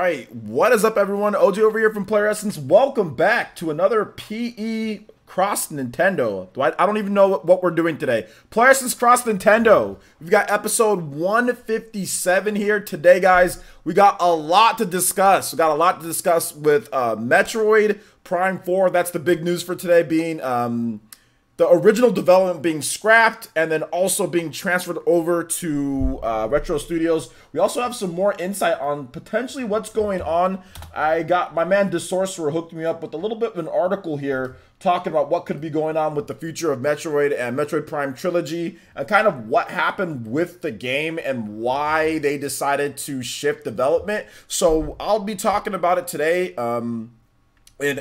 right, what is up, everyone? OG over here from Player Essence. Welcome back to another PE Cross Nintendo. I don't even know what we're doing today. Player Essence Cross Nintendo. We've got episode 157 here today, guys. We got a lot to discuss. We got a lot to discuss with Metroid Prime 4. That's the big news for today, being the original development being scrapped and then also being transferred over to Retro Studios. We also have some more insight on potentially what's going on. I got my man The Sorcerer hooked me up with a little bit of an article here talking about what could be going on with the future of Metroid and Metroid Prime Trilogy and kind of what happened with the game and why they decided to shift development. So I'll be talking about it today. In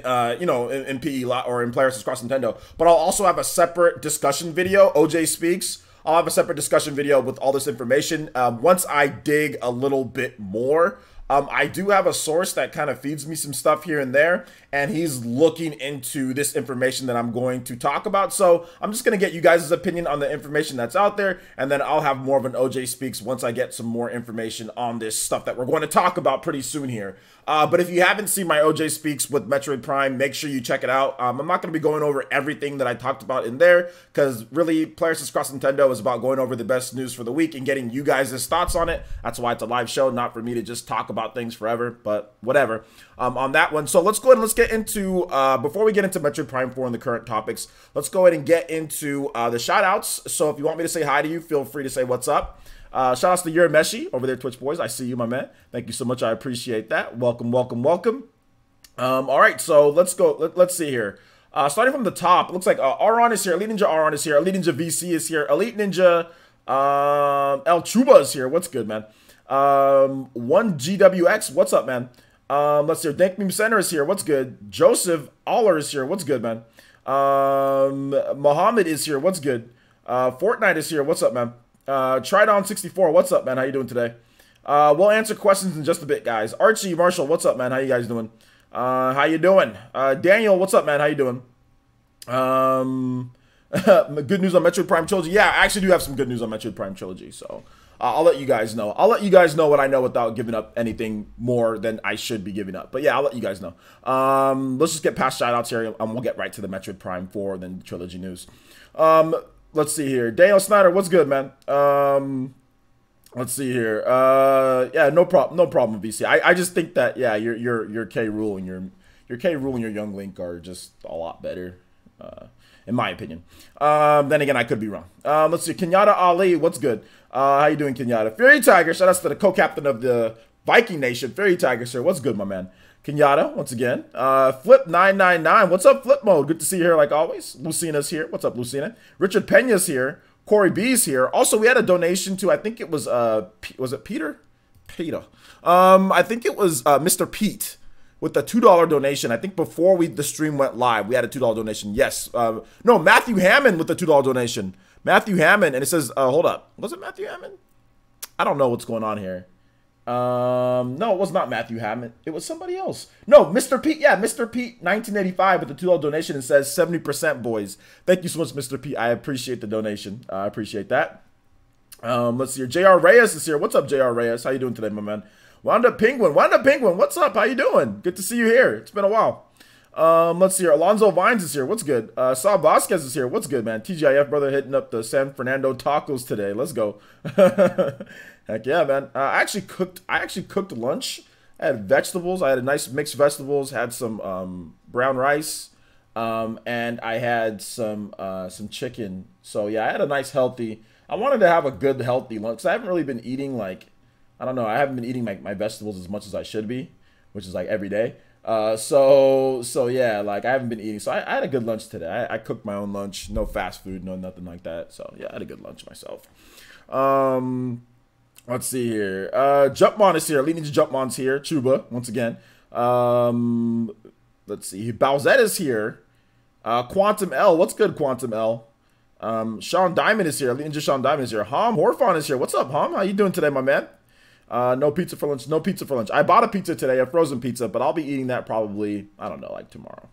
PE or in Player Essence Cross Nintendo, but I'll also have a separate discussion video. OJ Speaks. I'll have a separate discussion video with all this information once I dig a little bit more. I do have a source that kind of feeds me some stuff here and there, and he's looking into this information that I'm going to talk about. So I'm just going to get you guys' opinion on the information that's out there, and then I'll have more of an OJ Speaks once I get some more information on this stuff that we're going to talk about pretty soon here. But if you haven't seen my OJ Speaks with Metroid Prime, make sure you check it out. I'm not going to be going over everything that I talked about in there, because really, Player Essence Cross Nintendo is about going over the best news for the week and getting you guys' thoughts on it. That's why it's a live show, not for me to just talk about things forever, but whatever on that one. So let's go ahead and let's get into, before we get into Metroid Prime 4 and the current topics, let's go ahead and get into the shout outs. So if you want me to say hi to you, feel free to say what's up. Shout outs to Urameshi over there, Twitch boys. I see you, my man. Thank you so much. I appreciate that. Welcome, welcome, welcome. All right, so let's go. Let's see here. Starting from the top, it looks like Aron is here. Elite Ninja Aron is here. Elite Ninja VC is here. Elite Ninja El Chuba is here. What's good, man? 1GWX, what's up, man? Let's see. Dank Meme Center is here. What's good? Joseph Aller is here. What's good, man? Mohammed is here. What's good? Fortnite is here. What's up, man? Tridon64, what's up, man? How you doing today? We'll answer questions in just a bit, guys. Archie Marshall, what's up, man? How you guys doing? How you doing? Daniel, what's up, man? How you doing? Good news on Metroid Prime Trilogy. Yeah, I actually do have some good news on Metroid Prime Trilogy, so I'll let you guys know. I'll let you guys know what I know without giving up anything more than I should be giving up. But yeah, I'll let you guys know. Let's just get past shoutouts here, and we'll get right to the Metroid Prime 4, then the Trilogy news. Let's see here. Daniel Snyder, what's good, man? Let's see here. Yeah, no problem, VC. I just think that your K. Rool and your K. Rool and your Young Link are just a lot better, in my opinion. Then again, I could be wrong. Let's see. Kenyatta Ali, what's good? How you doing, Kenyatta? Fury Tiger, shout out to the co-captain of the Viking Nation, Fury Tiger, sir. What's good, my man? Kenyatta, once again. Flip999, what's up, Flip Mode? Good to see you here like always. Lucina's here. What's up, Lucina? Richard Pena's here. Corey B's here. Also, we had a donation to, I think it was it Peter? Peter. I think it was Mr. Pete with the $2 donation. I think before the stream went live, we had a $2 donation. Yes. No, Matthew Hammond with the $2 donation. Matthew Hammond, and it says, hold up. Was it Matthew Hammond? I don't know what's going on here. No, it was not Matthew Hammond. It was somebody else. No, Mr. Pete. Yeah, Mr. Pete 1985 with the $2 donation and says 70% boys. Thank you so much, Mr. Pete. I appreciate the donation. I appreciate that. Let's see here. JR Reyes is here. What's up, JR Reyes? How you doing today, my man? Wanda Penguin, what's up? How you doing? Good to see you here. It's been a while. Let's see here. Alonzo Vines is here. What's good? Saul Vasquez is here. What's good, man? TGIF brother hitting up the San Fernando tacos today. Let's go. Heck yeah, man. I actually cooked lunch. I had vegetables. I had a nice mixed vegetables. Had some brown rice, and I had some chicken. So yeah, I had a nice healthy. I wanted to have a good healthy lunch. 'Cause I haven't really been eating I haven't been eating my vegetables as much as I should be, which is like every day. So yeah, like I haven't been eating. So I had a good lunch today. I cooked my own lunch. No fast food, no nothing like that. So yeah, I had a good lunch myself. Let's see here. Jumpmon is here. Leading to Jumpmon's here. Chuba, once again. Let's see. Bowsette is here. Quantum L. What's good, Quantum L? Sean Diamond is here. Leading to Sean Diamond is here. Hom Horfon is here. What's up, Hom? How you doing today, my man? No pizza for lunch. No pizza for lunch. I bought a pizza today, a frozen pizza, but I'll be eating that probably, I don't know, like tomorrow.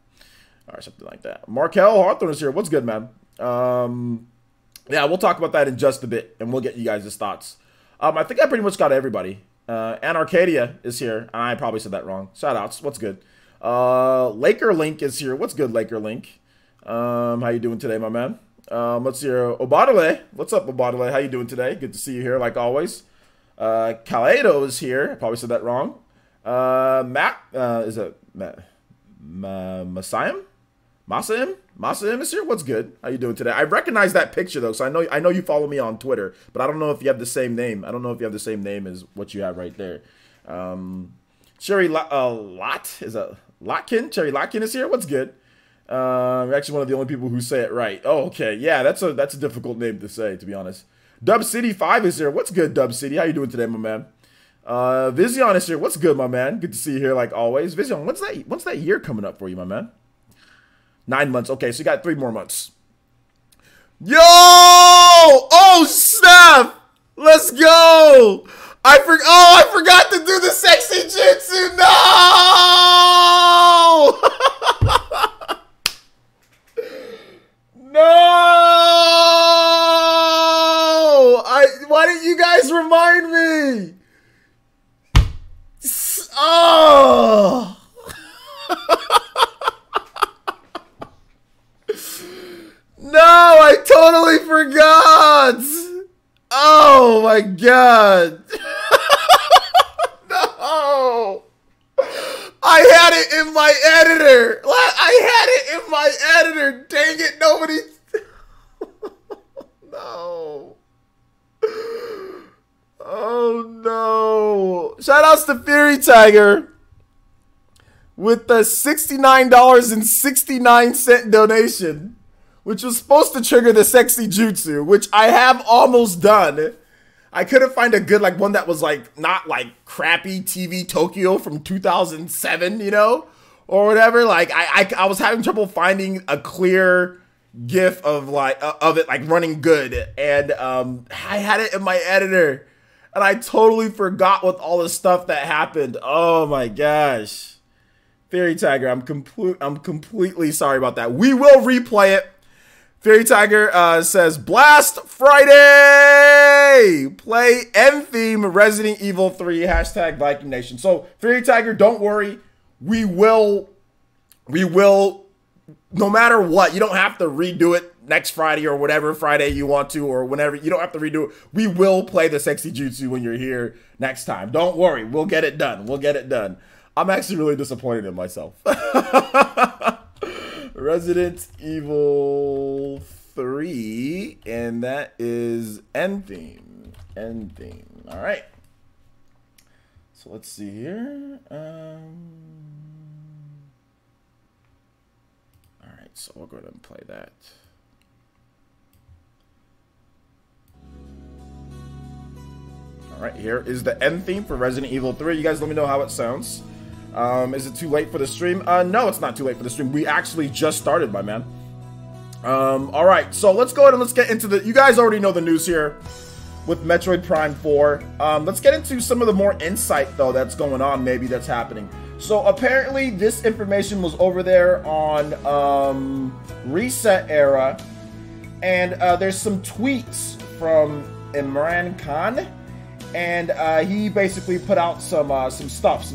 Or something like that. Markel Hawthorne is here. What's good, man? Yeah, we'll talk about that in just a bit, and we'll get you guys' thoughts. I think I pretty much got everybody. And Arcadia is here. I probably said that wrong. Shout outs. What's good? Laker Link is here. What's good, Laker Link? How you doing today, my man? Let's hear Obadale. What's up, Obadale? How you doing today? Good to see you here, like always. Kaledo is here. I probably said that wrong. Matt, is it Matt? Masayim? Masaim is here. What's good? How you doing today? I recognize that picture though, so I know you follow me on Twitter, but I don't know if you have the same name. I don't know if you have the same name as what you have right there. Cherry Lot is a Lotkin. Cherry Lotkin is here. What's good? You're actually one of the only people who say it right. Oh, okay. Yeah, that's a difficult name to say, to be honest. Dub City 5 is here. What's good, Dub City? How you doing today, my man? Vision is here. What's good, my man? Good to see you here, like always. Vision, what's that year coming up for you, my man? 9 months. Okay, so you got 3 more months. Yo! Oh, snap! Let's go! I forgot to do the sexy jutsu. No! No! Why didn't you guys remind me? Oh! No, I totally forgot. Oh my god. No. I had it in my editor. Dang it, nobody. No. Oh no. Shout outs to Fury Tiger with the $69.69 donation, which was supposed to trigger the sexy jutsu, which I have almost done. I couldn't find a good, like, one that was, like, not, like, crappy TV Tokyo from 2007, you know? Or whatever. Like, I was having trouble finding a clear GIF of, like, of it, like, running good. And I had it in my editor. And I totally forgot with all the stuff that happened. Oh, my gosh. Fairy Tiger, I'm completely sorry about that. We will replay it. Fairy Tiger says, Blast Friday! Play end theme Resident Evil 3, hashtag Viking Nation. So, Fairy Tiger, don't worry. We will, no matter what, you don't have to redo it next Friday or whatever Friday you want to, or whenever. You don't have to redo it. We will play the sexy jutsu when you're here next time. Don't worry. We'll get it done. We'll get it done. I'm actually really disappointed in myself. Resident Evil 3, and that is end theme. End theme. All right. So let's see here. All right, so we'll go ahead and play that. All right, here is the end theme for Resident Evil 3. You guys let me know how it sounds. Is it too late for the stream? No, it's not too late for the stream. We actually just started, my man. All right, so let's go ahead and let's get into the. You guys already know the news here with Metroid Prime 4. Let's get into some of the more insight though that's going on. Maybe that's happening. So apparently, this information was over there on Reset Era, and there's some tweets from Imran Khan. And he basically put out some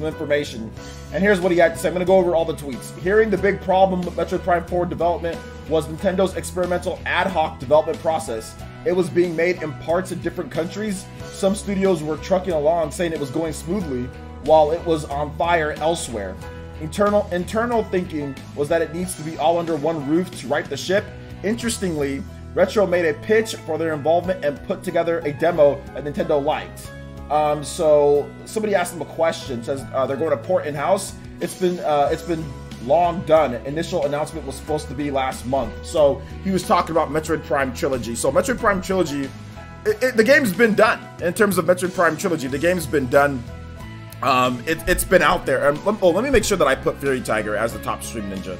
information. And here's what he had to say. I'm going to go over all the tweets. Hearing the big problem with Metroid Prime 4 development was Nintendo's experimental ad hoc development process. It was being made in parts of different countries. Some studios were trucking along saying it was going smoothly, while it was on fire elsewhere. Internal thinking was that it needs to be all under one roof to right the ship. Interestingly, Retro made a pitch for their involvement and put together a demo that Nintendo liked. So somebody asked them a question. Says they're going to port in-house. It's been long done. Initial announcement was supposed to be last month. So he was talking about Metroid Prime Trilogy. So Metroid Prime Trilogy, the game's been done. In terms of Metroid Prime Trilogy, the game's been done. It's been out there. And let me make sure that I put Fury Tiger as the top stream ninja.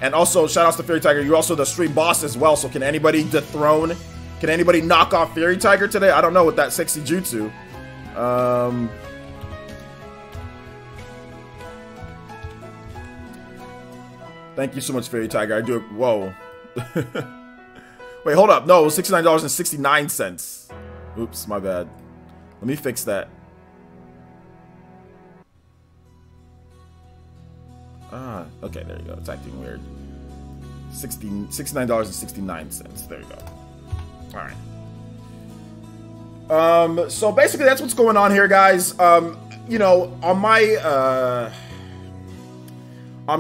And also, shout outs to Fury Tiger. You're also the stream boss as well. So can anybody dethrone? Can anybody knock off Fury Tiger today? I don't know with that sexy jutsu. Thank you so much, Fury Tiger. I do it. Whoa. Wait, hold up. No, it was $69.69. Oops, my bad. Let me fix that. Okay, there you go. It's acting weird. $69.69. There you go. All right. So basically that's what's going on here, guys. You know, on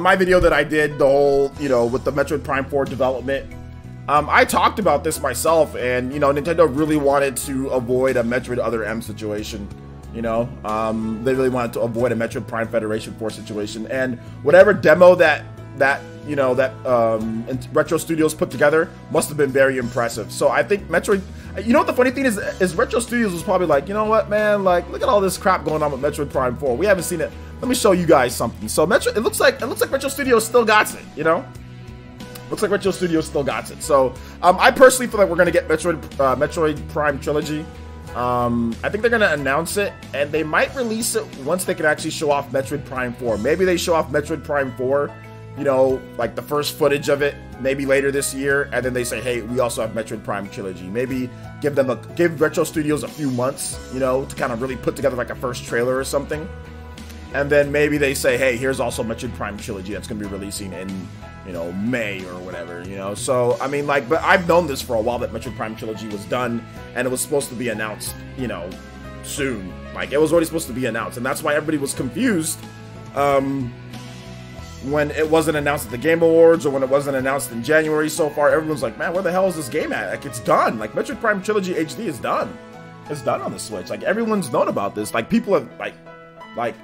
my video that I did, the whole, you know, with the Metroid Prime 4 development, I talked about this myself, and, you know, Nintendo really wanted to avoid a Metroid Other M situation. You know, they really wanted to avoid a Metroid Prime Federation 4 situation, and whatever demo that Retro Studios put together must have been very impressive. So I think Metroid, you know what the funny thing is Retro Studios was probably like, you know what, man, like, look at all this crap going on with Metroid Prime 4. We haven't seen it. Let me show you guys something. So it looks like Retro Studios still got it, you know? Looks like Retro Studios still got it. So I personally feel like we're gonna get Metroid Prime Trilogy. I think they're gonna announce it, and they might release it once they can actually show off Metroid Prime 4. Maybe they show off Metroid Prime 4, you know, like the first footage of it, maybe later this year, and then they say, hey, we also have Metroid Prime Trilogy. Maybe give Retro Studios a few months, you know, to kind of really put together like a first trailer or something. And then maybe they say, hey, here's also Metroid Prime Trilogy that's gonna be releasing in, you know, May or whatever, you know. So I mean, like, but I've known this for a while that Metroid Prime Trilogy was done, and it was supposed to be announced, you know, soon. Like, it was already supposed to be announced, and that's why everybody was confused when it wasn't announced at the Game Awards or when it wasn't announced in January. So far, everyone's like, man, where the hell is this game at? Like, it's done. Like, Metroid Prime Trilogy HD is done. It's done on the Switch. Like, everyone's known about this. Like, people have like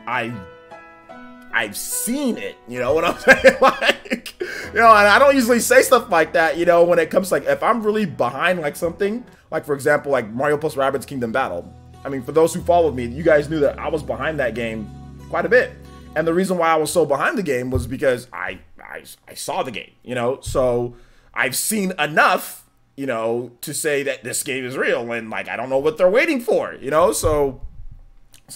I've seen it, you know what I'm saying? Like, you know, and I don't usually say stuff like that, you know, when it comes to, like, if I'm really behind, like, something, like, for example, like Mario plus Rabbids Kingdom Battle. I mean, for those who followed me, you guys knew that I was behind that game quite a bit. And the reason why I was so behind the game was because I saw the game, you know? So I've seen enough, you know, to say that this game is real, and, like, I don't know what they're waiting for, you know? So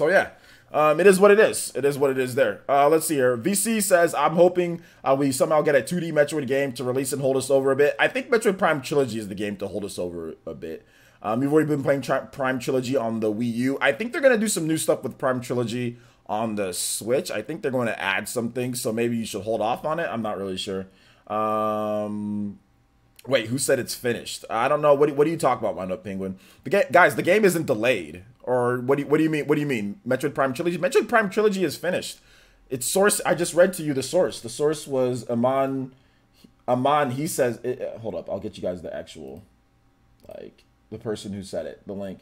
yeah. It is what it is. It is what it is there. Let's see here. VC says, I'm hoping we somehow get a 2D Metroid game to release and hold us over a bit. I think Metroid Prime Trilogy is the game to hold us over a bit. We've already been playing Prime Trilogy on the Wii U. I think they're going to do some new stuff with Prime Trilogy on the Switch. I think they're going to add some things, so maybe you should hold off on it. I'm not really sure. Wait, who said it's finished? I don't know. What do you talk about, Wound Up Penguin? Guys, the game isn't delayed. Or what do you mean? What do you mean? Metroid Prime Trilogy? Metroid Prime Trilogy is finished. Its source, I just read to you the source. The source was Aman. He says, hold up, I'll get you guys the actual, like, the person who said it, the link.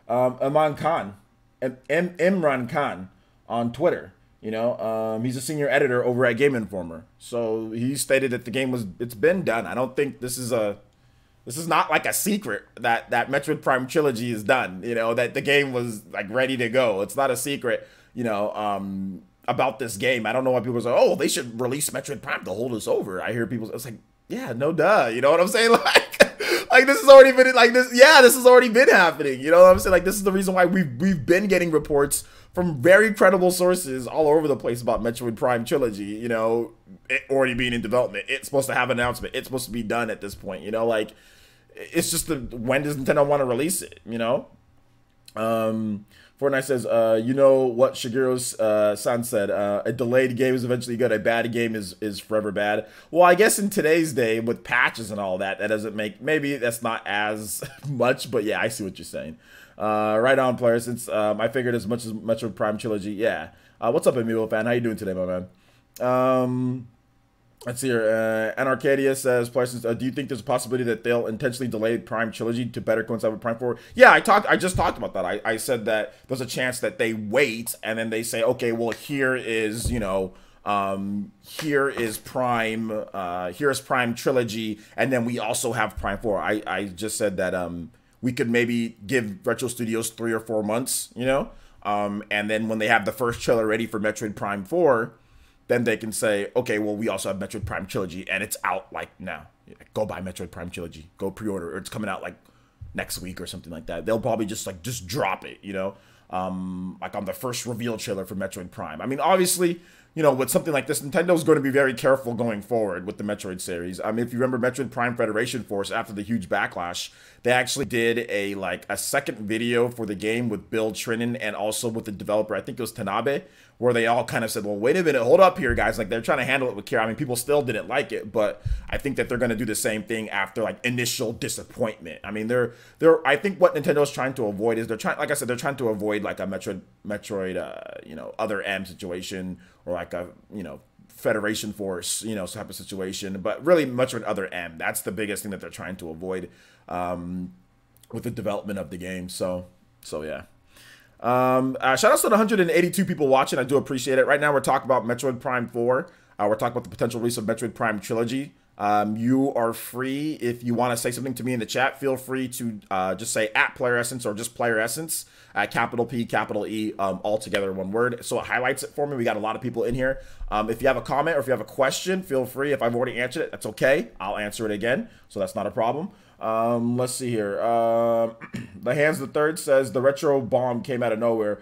Aman Khan, Imran Khan on Twitter. You know, he's a senior editor over at Game Informer. So he stated that the game it's been done. I don't think this is not like a secret that Metroid Prime Trilogy is done, you know, that the game was, like, ready to go. It's not a secret, you know, about this game. I don't know why people say, oh, they should release Metroid Prime to hold us over. I hear people, it's like, yeah, no duh, you know what I'm saying? Like this has already been, like, this has already been happening, you know what I'm saying? Like, this is the reason why we've been getting reports from very credible sources all over the place about Metroid Prime Trilogy, you know, it already being in development. It's supposed to have an announcement. It's supposed to be done at this point, you know, like, it's just when does Nintendo want to release it, you know? Fortnite says, you know what Shigeru's san said, a delayed game is eventually good, a bad game is forever bad. Well, I guess in today's day, with patches and all that, that doesn't make, maybe that's not as much, but yeah, I see what you're saying. Right on, player, since I figured as much as Metroid Prime Trilogy, yeah. What's up, Amiibo fan? How you doing today, my man? Let's see here. Anarcadia says, do you think there's a possibility that they'll intentionally delay Prime Trilogy to better coincide with Prime 4? Yeah, I just talked about that. I said that there's a chance that they wait and then they say, okay, well, here is, you know, here's Prime Trilogy, and then we also have Prime 4. I just said that we could maybe give Retro Studios 3 or 4 months, you know, and then when they have the first trailer ready for Metroid Prime 4, then they can say, okay, well, we also have Metroid Prime Trilogy, and it's out, like, now. Go buy Metroid Prime Trilogy. Go pre-order, or it's coming out, like, next week or something like that. They'll probably just drop it, you know, like on the first reveal trailer for Metroid Prime. I mean, obviously, you know, with something like this, Nintendo's going to be very careful going forward with the Metroid series. I mean, if you remember Metroid Prime Federation Force, after the huge backlash, they actually did a second video for the game with Bill Trinan and also with the developer, I think it was Tanabe, where they all kind of said, well, wait a minute, hold up here, guys. Like, they're trying to handle it with care. I mean, people still didn't like it, but I think that they're going to do the same thing after like initial disappointment. I mean, I think what Nintendo's trying to avoid is like I said, they're trying to avoid like a Metroid, you know, other M situation, or like a, you know, Federation Force, you know, type of situation, but really Metroid Other M. That's the biggest thing that they're trying to avoid with the development of the game. So yeah. Shout out to the 182 people watching. I do appreciate it. Right now, we're talking about Metroid Prime 4. We're talking about the potential release of Metroid Prime Trilogy. You are free, if you want to say something to me in the chat, feel free to just say @PlayerEssence or just PlayerEssence, capital P, capital E, all together, one word. So it highlights it for me. We got a lot of people in here. If you have a comment or if you have a question, feel free. If I've already answered it, that's okay. I'll answer it again, so that's not a problem. Let's see here. The Hands the Third says the retro bomb came out of nowhere.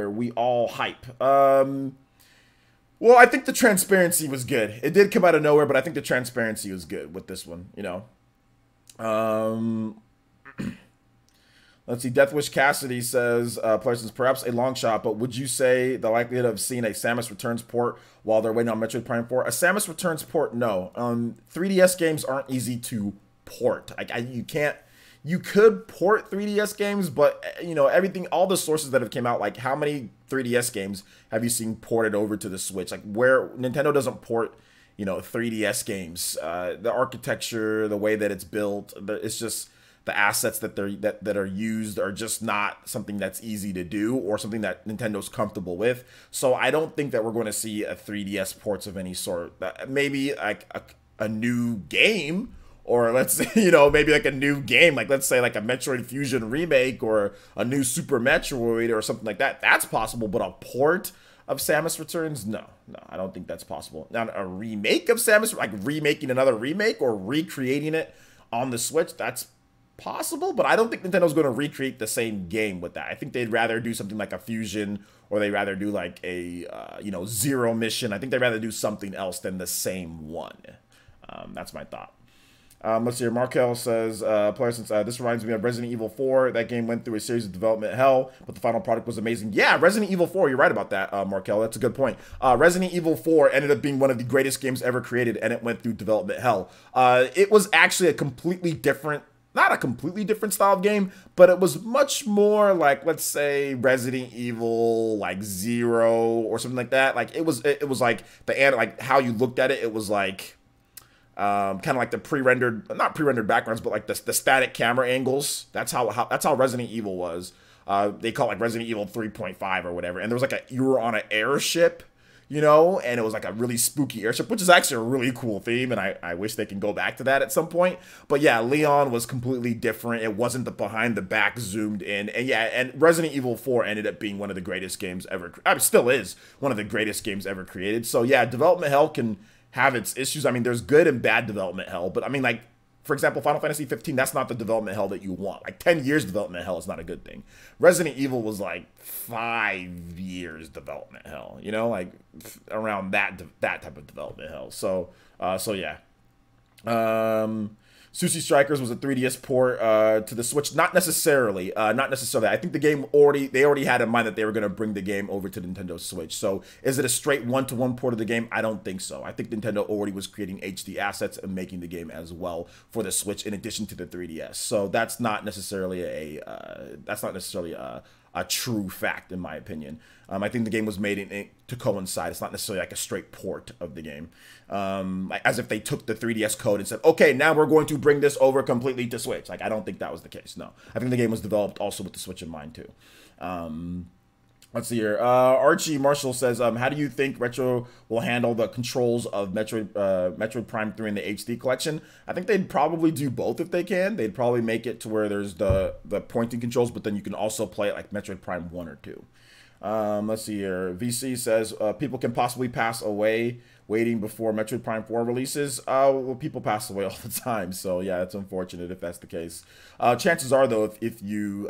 We all hype. Well, I think the transparency was good. It did come out of nowhere, but I think the transparency was good with this one, you know. Let's see. Deathwish Cassidy says, Parsons, perhaps a long shot, but would you say the likelihood of seeing a Samus Returns port while they're waiting on Metroid Prime 4? A Samus Returns port, no. 3DS games aren't easy to port. You could port 3DS games, but, you know, all the sources that have came out, like how many 3DS games have you seen ported over to the Switch? Like, where Nintendo doesn't port, you know, 3DS games. The architecture, the way that it's built, it's just the assets that are used are just not something that's easy to do or something that Nintendo's comfortable with. So I don't think that we're going to see a 3DS ports of any sort. Maybe like a new game. Or let's say, you know, maybe like a new game, like let's say like a Metroid Fusion remake or a new Super Metroid or something like that. That's possible, but a port of Samus Returns, no, I don't think that's possible. Now, a remake of Samus, like remaking another remake or recreating it on the Switch, that's possible, but I don't think Nintendo's going to recreate the same game with that. I think they'd rather do something like a Fusion, or they'd rather do like a, you know, Zero Mission. I think they'd rather do something else than the same one. That's my thought. Let's see here. Markel says, this reminds me of Resident Evil 4. That game went through a series of development hell, but the final product was amazing. Yeah, Resident Evil 4, you're right about that, Markel. That's a good point. Resident Evil 4 ended up being one of the greatest games ever created, and it went through development hell. It was actually a completely different, not a completely different style of game, but it was much more like, let's say, Resident Evil, like 0 or something like that. Like, it was like like how you looked at it, it was like, kind of like the not pre-rendered backgrounds, but like the static camera angles. That's how Resident Evil was. They call it like Resident Evil 3.5 or whatever. And there was like you were on an airship, you know, and it was like a really spooky airship, which is actually a really cool theme. And I wish they can go back to that at some point. But yeah, Leon was completely different. It wasn't the behind the back zoomed in. And yeah, and Resident Evil 4 ended up being one of the greatest games ever. I mean, still is one of the greatest games ever created. So yeah, development hell can have its issues. I mean, there's good and bad development hell, but I mean, like, for example, Final Fantasy 15, that's not the development hell that you want. Like 10 years development hell is not a good thing. Resident Evil was like 5 years development hell, you know, like around that type of development hell. So yeah. Sushi Strikers was a 3DS port to the Switch. Not necessarily. I think the game they already had in mind that they were going to bring the game over to Nintendo Switch. So is it a straight one-to-one port of the game? I don't think so. I think Nintendo already was creating HD assets and making the game as well for the Switch in addition to the 3DS. So that's not necessarily a true fact, in my opinion. I think the game was made to coincide. It's not necessarily like a straight port of the game. As if they took the 3DS code and said, okay, now we're going to bring this over completely to Switch. Like, I don't think that was the case, no. I think the game was developed also with the Switch in mind, too. Let's see here. Archie Marshall says, how do you think Retro will handle the controls of Metroid Prime 3 in the HD collection? I think they'd probably do both if they can. They'd probably make it to where there's the pointing controls, but then you can also play it like Metroid Prime 1 or 2. Let's see here. VC says, people can possibly pass away waiting before Metroid Prime 4 releases. Well, people pass away all the time, so yeah, it's unfortunate if that's the case. Chances are, though, if you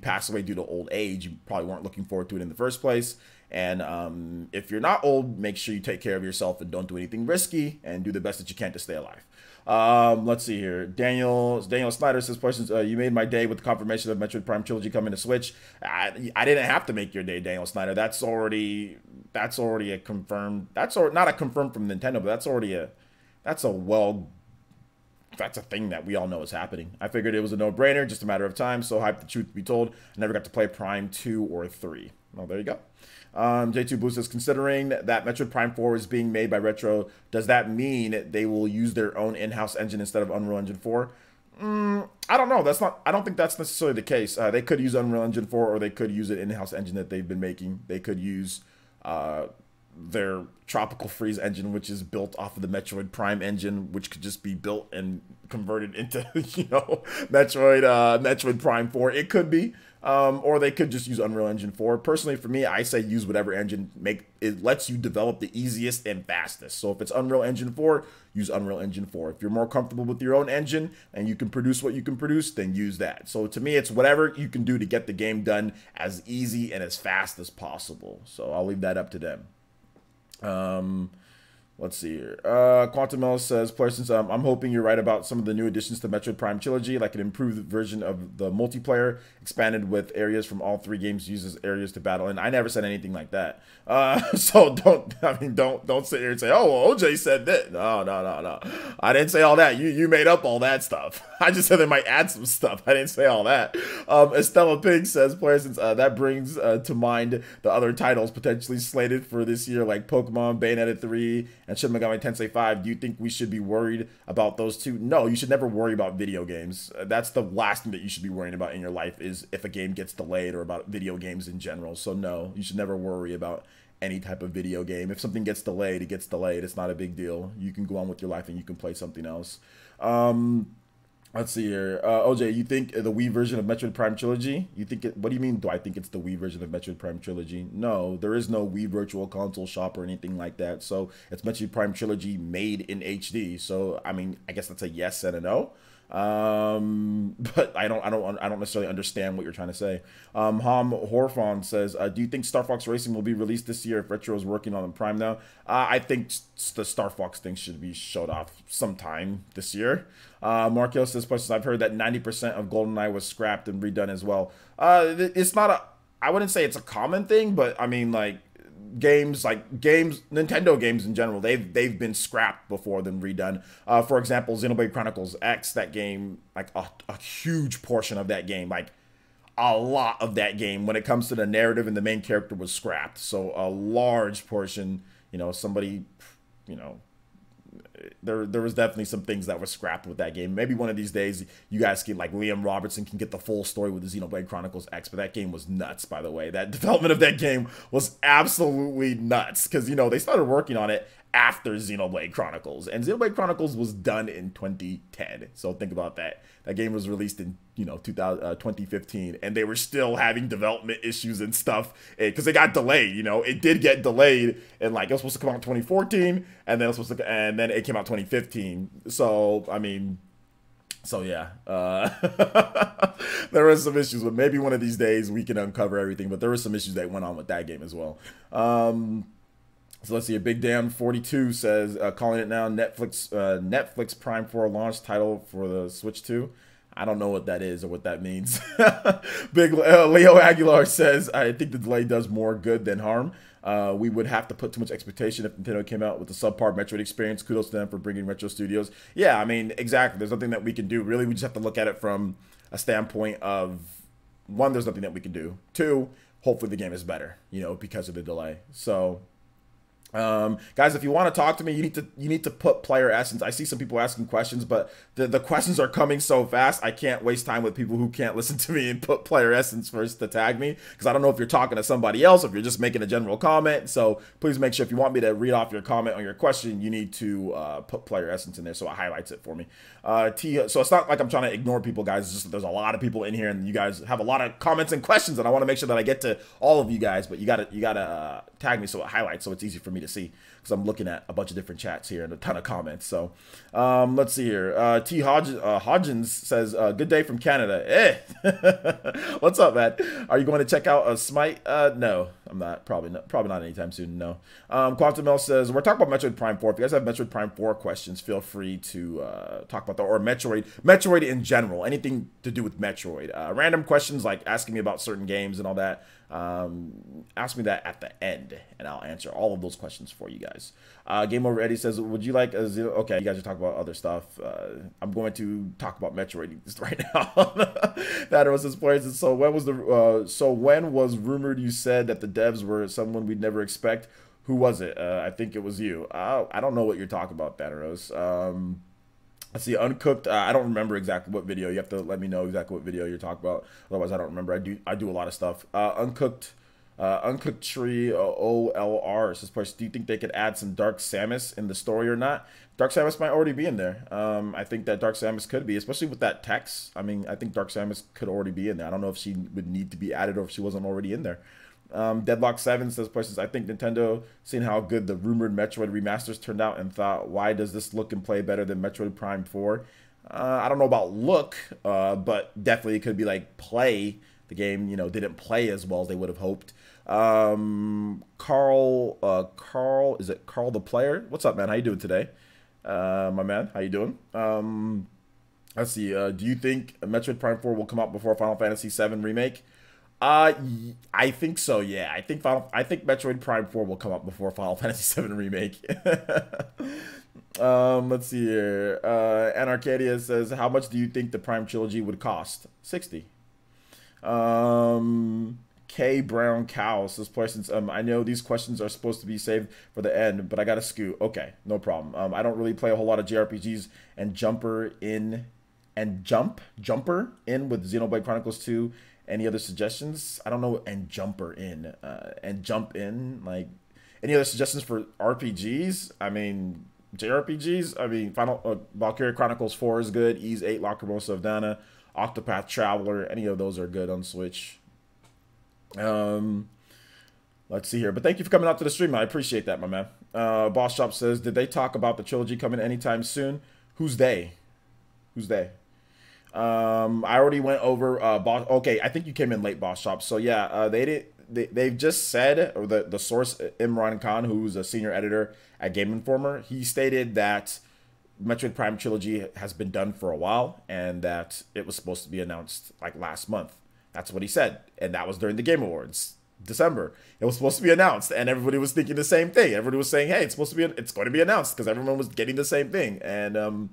pass away due to old age, you probably weren't looking forward to it in the first place. And if you're not old, make sure you take care of yourself and don't do anything risky and do the best that you can to stay alive. Let's see here. Daniel Snyder says, "Questions. You made my day with the confirmation of Metroid Prime Trilogy coming to Switch." I didn't have to make your day, Daniel Snyder. That's already a confirmed. That's not a confirmed from Nintendo, but that's a thing that we all know is happening. I figured it was a no-brainer, just a matter of time. So hyped, the truth to be told, I never got to play Prime 2 or 3. Well, there you go. J2 Blue says, considering that Metroid Prime 4 is being made by Retro, does that mean they will use their own in-house engine instead of Unreal Engine 4? I don't know. I don't think that's necessarily the case. They could use Unreal Engine 4, or they could use an in-house engine that they've been making. They could use their Tropical Freeze engine, which is built off of the Metroid Prime engine, which could just be built and converted into, Metroid Prime 4. It could be. Or they could just use Unreal Engine 4. Personally, for me, I say use whatever engine it lets you develop the easiest and fastest. So if it's Unreal Engine 4, use Unreal Engine 4. If you're more comfortable with your own engine and you can produce what you can produce, then use that. So to me, it's whatever you can do to get the game done as easy and as fast as possible. So I'll leave that up to them. Let's see here. Quantum L says, Parsons, I'm hoping you're right about some of the new additions to Metroid Prime Trilogy, like an improved version of the multiplayer, expanded with areas from all 3 games, uses areas to battle. And I never said anything like that. So don't sit here and say, oh, well, OJ said that. No. I didn't say all that. You made up all that stuff. I just said they might add some stuff. I didn't say all that. Estella Pig says, Parsons, that brings to mind the other titles potentially slated for this year, like Pokemon, Bayonetta 3, and Shin Megami Tensei 5. Do you think we should be worried about those two? No, you should never worry about video games. That's the last thing that you should be worrying about in your life, is if a game gets delayed, or about video games in general. So no, you should never worry about any type of video game. If something gets delayed, it gets delayed. It's not a big deal. You can go on with your life and you can play something else. Let's see here. OJ, you think the Wii version of Metroid Prime Trilogy? What do you mean, do I think it's the Wii version of Metroid Prime Trilogy? No, there is no Wii Virtual Console shop or anything like that. So it's Metroid Prime Trilogy made in HD. So, I mean, I guess that's a yes and a no. But I don't necessarily understand what you're trying to say. Ham Horfon says, do you think Star Fox Racing will be released this year if Retro is working on Prime now? I think the Star Fox thing should be showed off sometime this year. Markel says, I've heard that 90% of GoldenEye was scrapped and redone as well. It's not I wouldn't say it's a common thing, but I mean, like, Nintendo games in general, they've been scrapped before, then redone. For example, Xenoblade Chronicles X, that game, like a huge portion of that game, like a lot of that game, when it comes to the narrative and the main character, was scrapped. So a large portion, somebody, there was definitely some things that were scrapped with that game. Maybe one of these days you guys can, like, Liam Robertson can get the full story with the Xenoblade Chronicles X, but that game was nuts, by the way. That development of that game was absolutely nuts, because, they started working on it after Xenoblade Chronicles, and Xenoblade Chronicles was done in 2010. So think about that. That game was released in 2015, and they were still having development issues and stuff because it got delayed. It did get delayed, and like it was supposed to come out in 2014, and then it came out 2015. So I mean, yeah, there were some issues, but maybe one of these days we can uncover everything. But there were some issues that went on with that game as well. So let's see. A Big Damn 42 says, calling it now, Netflix Prime 4 launch title for the Switch 2. I don't know what that is or what that means. Big Leo Aguilar says, I think the delay does more good than harm. We would have to put too much expectation if Nintendo came out with a subpar Metroid experience. Kudos to them for bringing Retro Studios. Yeah, I mean, exactly. There's nothing that we can do. Really, we just have to look at it from a standpoint of, one, there's nothing that we can do. Two, hopefully the game is better, because of the delay. So... guys, if you want to talk to me, you need to put player essence. I see some people asking questions, but the questions are coming so fast, I can't waste time with people who can't listen to me and put player essence first to tag me, because I don't know if you're talking to somebody else, if you're just making a general comment. So please make sure, if you want me to read off your comment on your question, you need to put player essence in there so it highlights it for me. So it's not like I'm trying to ignore people, guys. It's just there's a lot of people in here, and you guys have a lot of comments and questions, and I want to make sure that I get to all of you guys. But you gotta tag me so it highlights, so it's easy for me to see because I'm looking at a bunch of different chats here and a ton of comments. So let's see here. T. Hodgins says, good day from Canada. What's up, man? Are you going to check out Smite? No, I'm not. Probably not anytime soon. No. Quantum Mel says, we're talking about Metroid Prime 4. If you guys have Metroid Prime 4 questions, feel free to talk about that, or Metroid in general, anything to do with Metroid. Random questions like asking me about certain games and all that. Ask me that at the end, and I'll answer all of those questions for you guys. Game Over Eddie says, would you like a zero? Okay, you guys are talking about other stuff. I'm going to talk about Metroid right now. That was his place. So when was rumored you said that the devs were someone we'd never expect? Who was it? I think it was you. I don't know what you're talking about, Thanatos. Let's see, Uncooked. I don't remember exactly what video. You have to let me know exactly what video you're talking about. Otherwise, I don't remember. I do a lot of stuff. Uncooked Tree OLR says, do you think they could add some Dark Samus in the story or not? Dark Samus might already be in there. I think that Dark Samus could be, especially with that text. I mean, I think Dark Samus could already be in there. I don't know if she would need to be added or if she wasn't already in there. Deadlock 7 says, I think Nintendo, seeing how good the rumored Metroid remasters turned out, and thought, why does this look and play better than Metroid Prime 4? I don't know about look, but definitely it could be like play. The game, didn't play as well as they would have hoped. Carl, is it Carl the Player? What's up, man? How you doing today? My man, how you doing? Let's see. Do you think Metroid Prime 4 will come out before Final Fantasy 7 Remake? I think so. Yeah, I think Metroid Prime 4 will come up before Final Fantasy 7 Remake. Let's see here. Anarcadia says, how much do you think the Prime Trilogy would cost? 60. K Brown Cow says, I know these questions are supposed to be saved for the end, but I gotta scoot. Okay, no problem. I don't really play a whole lot of JRPGs, and Jumper in with Xenoblade Chronicles 2. Any other suggestions? I don't know. And Jump in, like, any other suggestions for RPGs? I mean, JRPGs. I mean, Valkyria Chronicles 4 is good. Ys 8, Lacrimosa of Dana, Octopath Traveler. Any of those are good on Switch. Let's see here. But thank you for coming out to the stream. I appreciate that, my man. Boss Shop says, did they talk about the trilogy coming anytime soon? Who's they? I already went over Boss. Okay, I think you came in late, Boss Shop. So yeah, they've just said, or the source, Imran Khan, who's a senior editor at Game Informer, he stated that Metroid Prime Trilogy has been done for a while and that it was supposed to be announced like last month. That's what he said, and that was during the Game Awards, December. It was supposed to be announced, and everybody was thinking the same thing. Everybody was saying, "Hey, it's going to be announced," because everyone was getting the same thing, and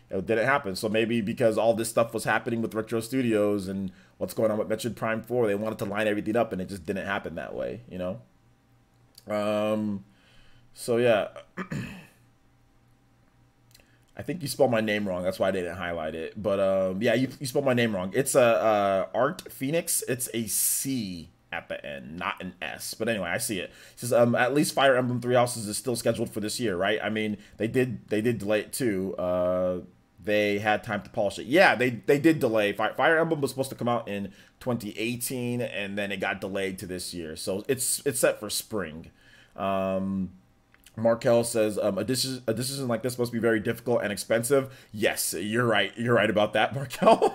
it didn't happen. So maybe because all this stuff was happening with Retro Studios and what's going on with Metroid Prime 4, they wanted to line everything up, and it just didn't happen that way, So yeah. I think you spelled my name wrong. That's why I didn't highlight it. But yeah, you spelled my name wrong. It's Art Phoenix. It's a C at the end, not an S. But anyway, I see it. It says, at least Fire Emblem Three Houses is still scheduled for this year, right? I mean, they did delay it too. They had time to polish it. Yeah, they did delay. Fire Emblem was supposed to come out in 2018, and then it got delayed to this year. So it's set for spring. Markel says, a decision like this must be very difficult and expensive. Yes, you're right. You're right about that, Markel.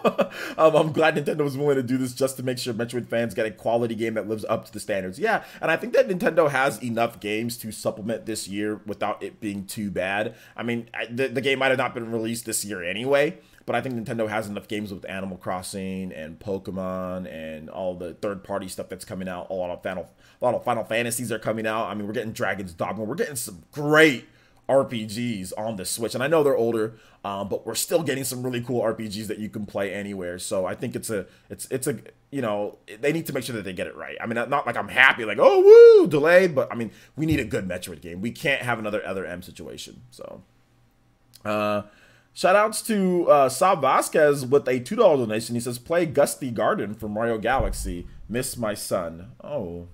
I'm glad Nintendo was willing to do this just to make sure Metroid fans get a quality game that lives up to the standards. Yeah, and I think that Nintendo has enough games to supplement this year without it being too bad. I mean, the game might have not been released this year anyway, but I think Nintendo has enough games with Animal Crossing and Pokemon and all the third-party stuff that's coming out. A lot of Final Fantasies are coming out. I mean, we're getting Dragon's Dogma. We're getting some great RPGs on the Switch. And I know they're older, but we're still getting some really cool RPGs that you can play anywhere. So I think it's a they need to make sure that they get it right. I mean, not like I'm happy, like, oh, woo, delayed. But, I mean, we need a good Metroid game. We can't have another Other M situation. So, shout outs to Sal Vasquez with a $2 donation. He says, play Gusty Garden from Mario Galaxy. Miss my son. Oh.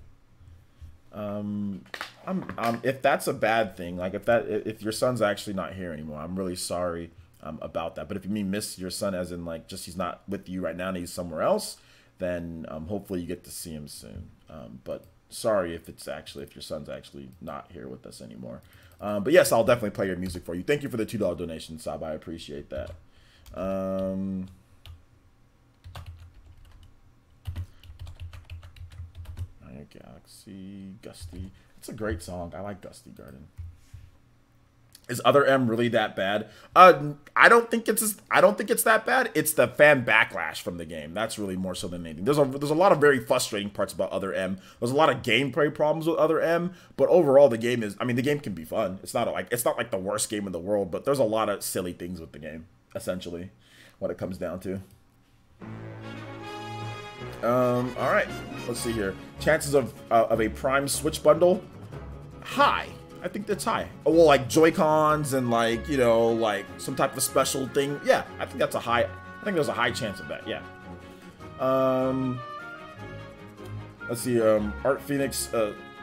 If that's a bad thing, like if your son's actually not here anymore, I'm really sorry about that. But if you mean miss your son as in like just he's not with you right now and he's somewhere else, then hopefully you get to see him soon. But Sorry if your son's actually not here with us anymore. But yes, I'll definitely play your music for you. Thank you for the $2 donation, Sab. I appreciate that. Galaxy, Gusty. It's a great song. I like Gusty Garden. Is Other M really that bad? I don't think it's that bad. It's the fan backlash from the game. That's really more so than anything. There's a lot of very frustrating parts about Other M. There's a lot of gameplay problems with Other M, but overall the game is, I mean, the game can be fun. It's not like the worst game in the world, but there's a lot of silly things with the game, essentially, what it comes down to. All right, let's see here. Chances of a Prime Switch bundle, high. I think that's high. Oh, well, like Joy-Cons and like, you know, like some type of special thing. Yeah, I think that's a high. I think there's a high chance of that. Yeah. Let's see. Art Phoenix.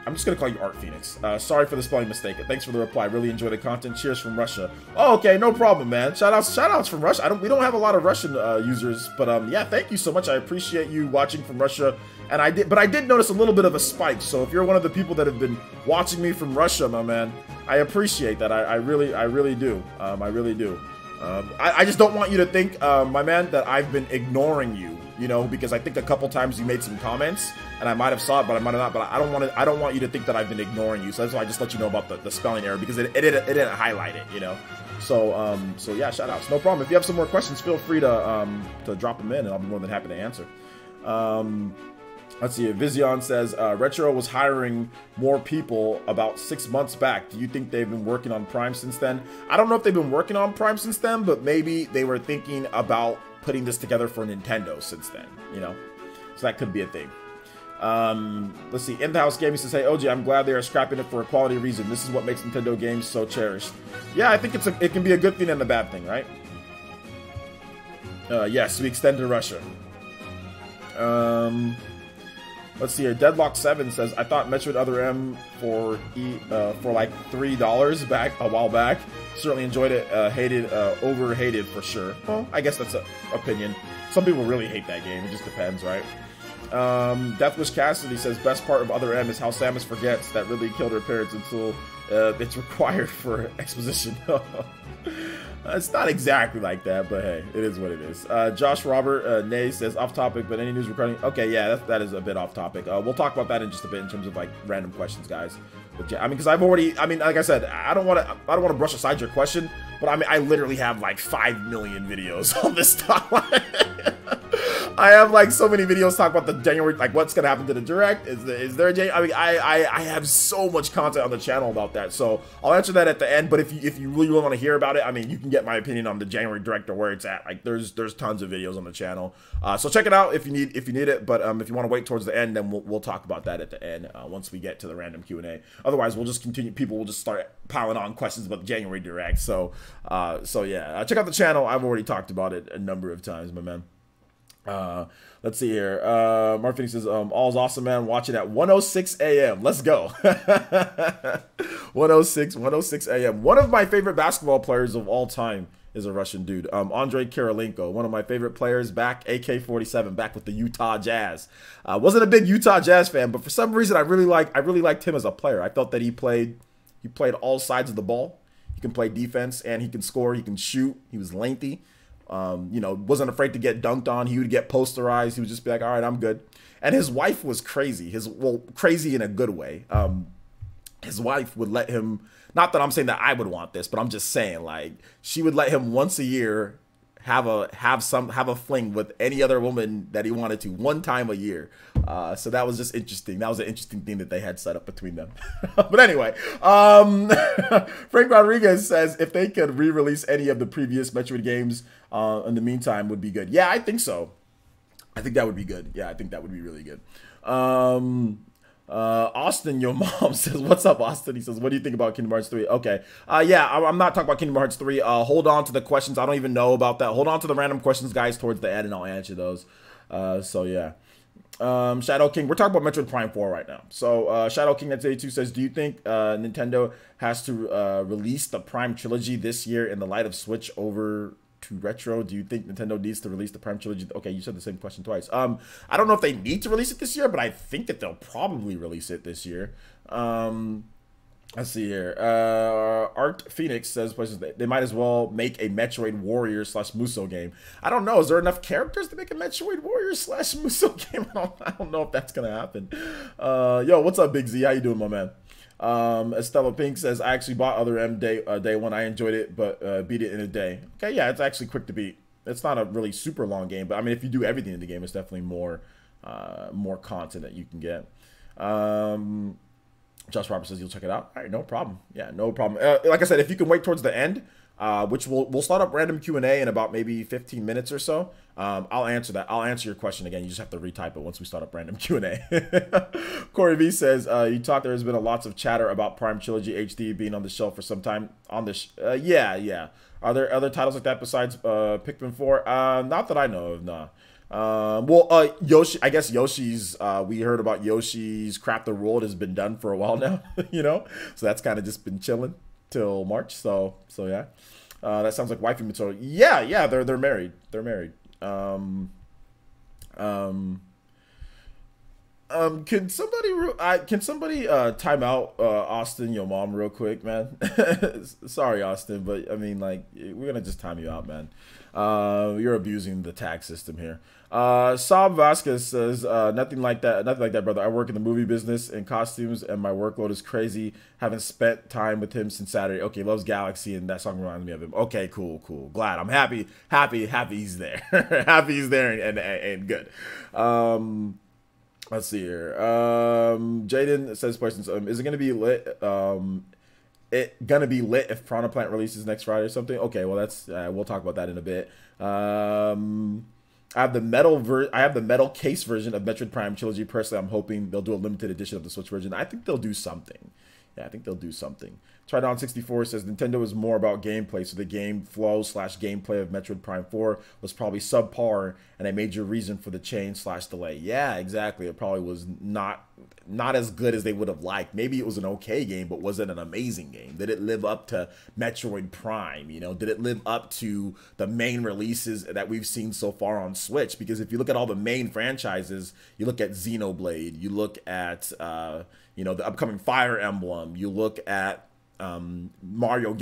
I'm just gonna call you Art Phoenix. Sorry for the spelling mistake. Thanks for the reply. Really enjoy the content. Cheers from Russia. Oh, okay, no problem, man. Shout outs from Russia. We don't have a lot of Russian users, but yeah, thank you so much. I appreciate you watching from Russia. And I did notice a little bit of a spike. So if you're one of the people that have been watching me from Russia, my man, I appreciate that. I really do. I really do. I just don't want you to think, my man, that I've been ignoring you. You know, because I think a couple times you made some comments, and I might have saw it, but I might have not. But I don't want you to think that I've been ignoring you. So that's why I just let you know about the spelling error, because it didn't highlight it. You know. So so yeah, shout outs. No problem. If you have some more questions, feel free to drop them in, and I'll be more than happy to answer. Let's see. Vision says Retro was hiring more people about 6 months back. Do you think they've been working on Prime since then? I don't know if they've been working on Prime since then, but maybe they were thinking about putting this together for Nintendo since then, you know, so that could be a thing. Let's see. In the House Gaming says, hey OG, I'm glad they are scrapping it for a quality reason. This is what makes Nintendo games so cherished. Yeah, I think it can be a good thing and a bad thing, right? Yes, we extend to Russia. Let's see here. Deadlock 7 says, I thought Metroid Other M for like $3 back a while back. Certainly enjoyed it. Overhated for sure. Well, I guess that's an opinion. Some people really hate that game. It just depends, right? Deathwish Cassidy says, best part of Other M is how Samus forgets that really killed her parents until it's required for exposition. It's not exactly like that, but hey, it is what it is. Josh Robert Nay says, off topic, but any news regarding... Okay, yeah, that is a bit off topic. We'll talk about that in just a bit in terms of like random questions, guys. But yeah, I mean, because I've already... I mean, like I said, I don't want to brush aside your question, but I mean, I literally have like 5 million videos on this topic. I have like so many videos talk about the January, like what's gonna happen to the Direct. Is there a January? I mean, I have so much content on the channel about that. So I'll answer that at the end. But if you really want to hear about it, I mean, you can get my opinion on the January Direct or where it's at. Like there's tons of videos on the channel. So check it out if you need it. But if you want to wait towards the end, then we'll talk about that at the end once we get to the random Q&A. Otherwise, we'll just continue. People will just start piling on questions about the January Direct. So yeah, check out the channel. I've already talked about it a number of times, my man. Let's see here. Martin says, all's awesome, man. Watching at 1:06 a.m. Let's go. 1:06 a.m. One of my favorite basketball players of all time is a Russian dude. Andrei Kirilenko, one of my favorite players back, AK-47, back with the Utah Jazz. Wasn't a big Utah Jazz fan, but for some reason I really liked him as a player. I felt that he played all sides of the ball. He can play defense and he can score. He can shoot. He was lengthy. You know, wasn't afraid to get dunked on. He would get posterized. He would just be like, all right, I'm good. And his wife was crazy. Crazy in a good way. His wife would let him, not that I'm saying that I would want this, but I'm just saying, like, she would let him once a year have a fling with any other woman that he wanted to, one time a year. So that was just interesting. That was an interesting thing that they had set up between them. But anyway, Frank Rodriguez says if they could re-release any of the previous Metroid games in the meantime would be good. Yeah, I think so. I think that would be good. Yeah, I think that would be really good. Austin, your mom says, what's up, Austin? He says, what do you think about Kingdom Hearts 3? Okay. Yeah, I'm not talking about Kingdom Hearts 3. Hold on to the questions. I don't even know about that. Hold on to the random questions, guys, towards the end, and I'll answer those. So, yeah. Shadow King, we're talking about Metroid Prime 4 right now. So, Shadow King that's 82 says, do you think Nintendo has to release the Prime Trilogy this year in the light of Switch over to retro. Do you think Nintendo needs to release the Prime Trilogy? Okay, you said the same question twice. I don't know if they need to release it this year, but I think that they'll probably release it this year. Let's see here. Art Phoenix says they might as well make a Metroid Warrior / Muso game. I don't know. Is there enough characters to make a Metroid Warrior / Muso game? I don't know if that's gonna happen. Yo, what's up, Big Z? How you doing, my man? Estella Pink says, I actually bought Other M day one. I enjoyed it, but beat it in a day. Okay, yeah, it's actually quick to beat. It's not a really super long game, but I mean, if you do everything in the game, it's definitely more content that you can get. Josh Robert says you'll check it out. All right, no problem. Yeah, no problem. Like I said, if you can wait towards the end, which we'll start up random Q&A in about maybe 15 minutes or so. I'll answer that. I'll answer your question again. You just have to retype it once we start up random Q&A. Corey V says, there's been lots of chatter about Prime Trilogy HD being on the shelf for some time. Yeah. Are there other titles like that besides Pikmin 4? Not that I know of, nah. Yoshi, I guess Yoshi's, we heard about Yoshi's Craft the World has been done for a while now, you know? So that's kind of just been chilling till March. So yeah. That sounds like wifey material. Yeah, they're married. They're married. Can somebody time out Austin, your mom, real quick, man? Sorry, Austin, but I mean, like, we're gonna just time you out, man. You're abusing the tax system here. Saab Vasquez says, nothing like that, brother. I work in the movie business and costumes, and my workload is crazy. Haven't spent time with him since Saturday. Okay, loves Galaxy, and that song reminds me of him. Okay, cool. Glad. I'm happy he's there. Happy he's there and good. Let's see here. Jaden says, is it gonna be lit? It gonna be lit if Piranha Plant releases next Friday or something? Okay, well that's we'll talk about that in a bit. I have the metal case version of Metroid Prime Trilogy. Personally, I'm hoping they'll do a limited edition of the Switch version. I think they'll do something. Yeah, I think they'll do something. Tridon64 says Nintendo is more about gameplay, so the game flow / gameplay of Metroid Prime 4 was probably subpar and a major reason for the change / delay. Yeah, exactly. It probably was not as good as they would have liked. Maybe it was an okay game, but was it an amazing game? Did it live up to Metroid Prime? You know, did it live up to the main releases that we've seen so far on Switch? Because if you look at all the main franchises, you look at Xenoblade, you look at the upcoming Fire Emblem, you look at Mario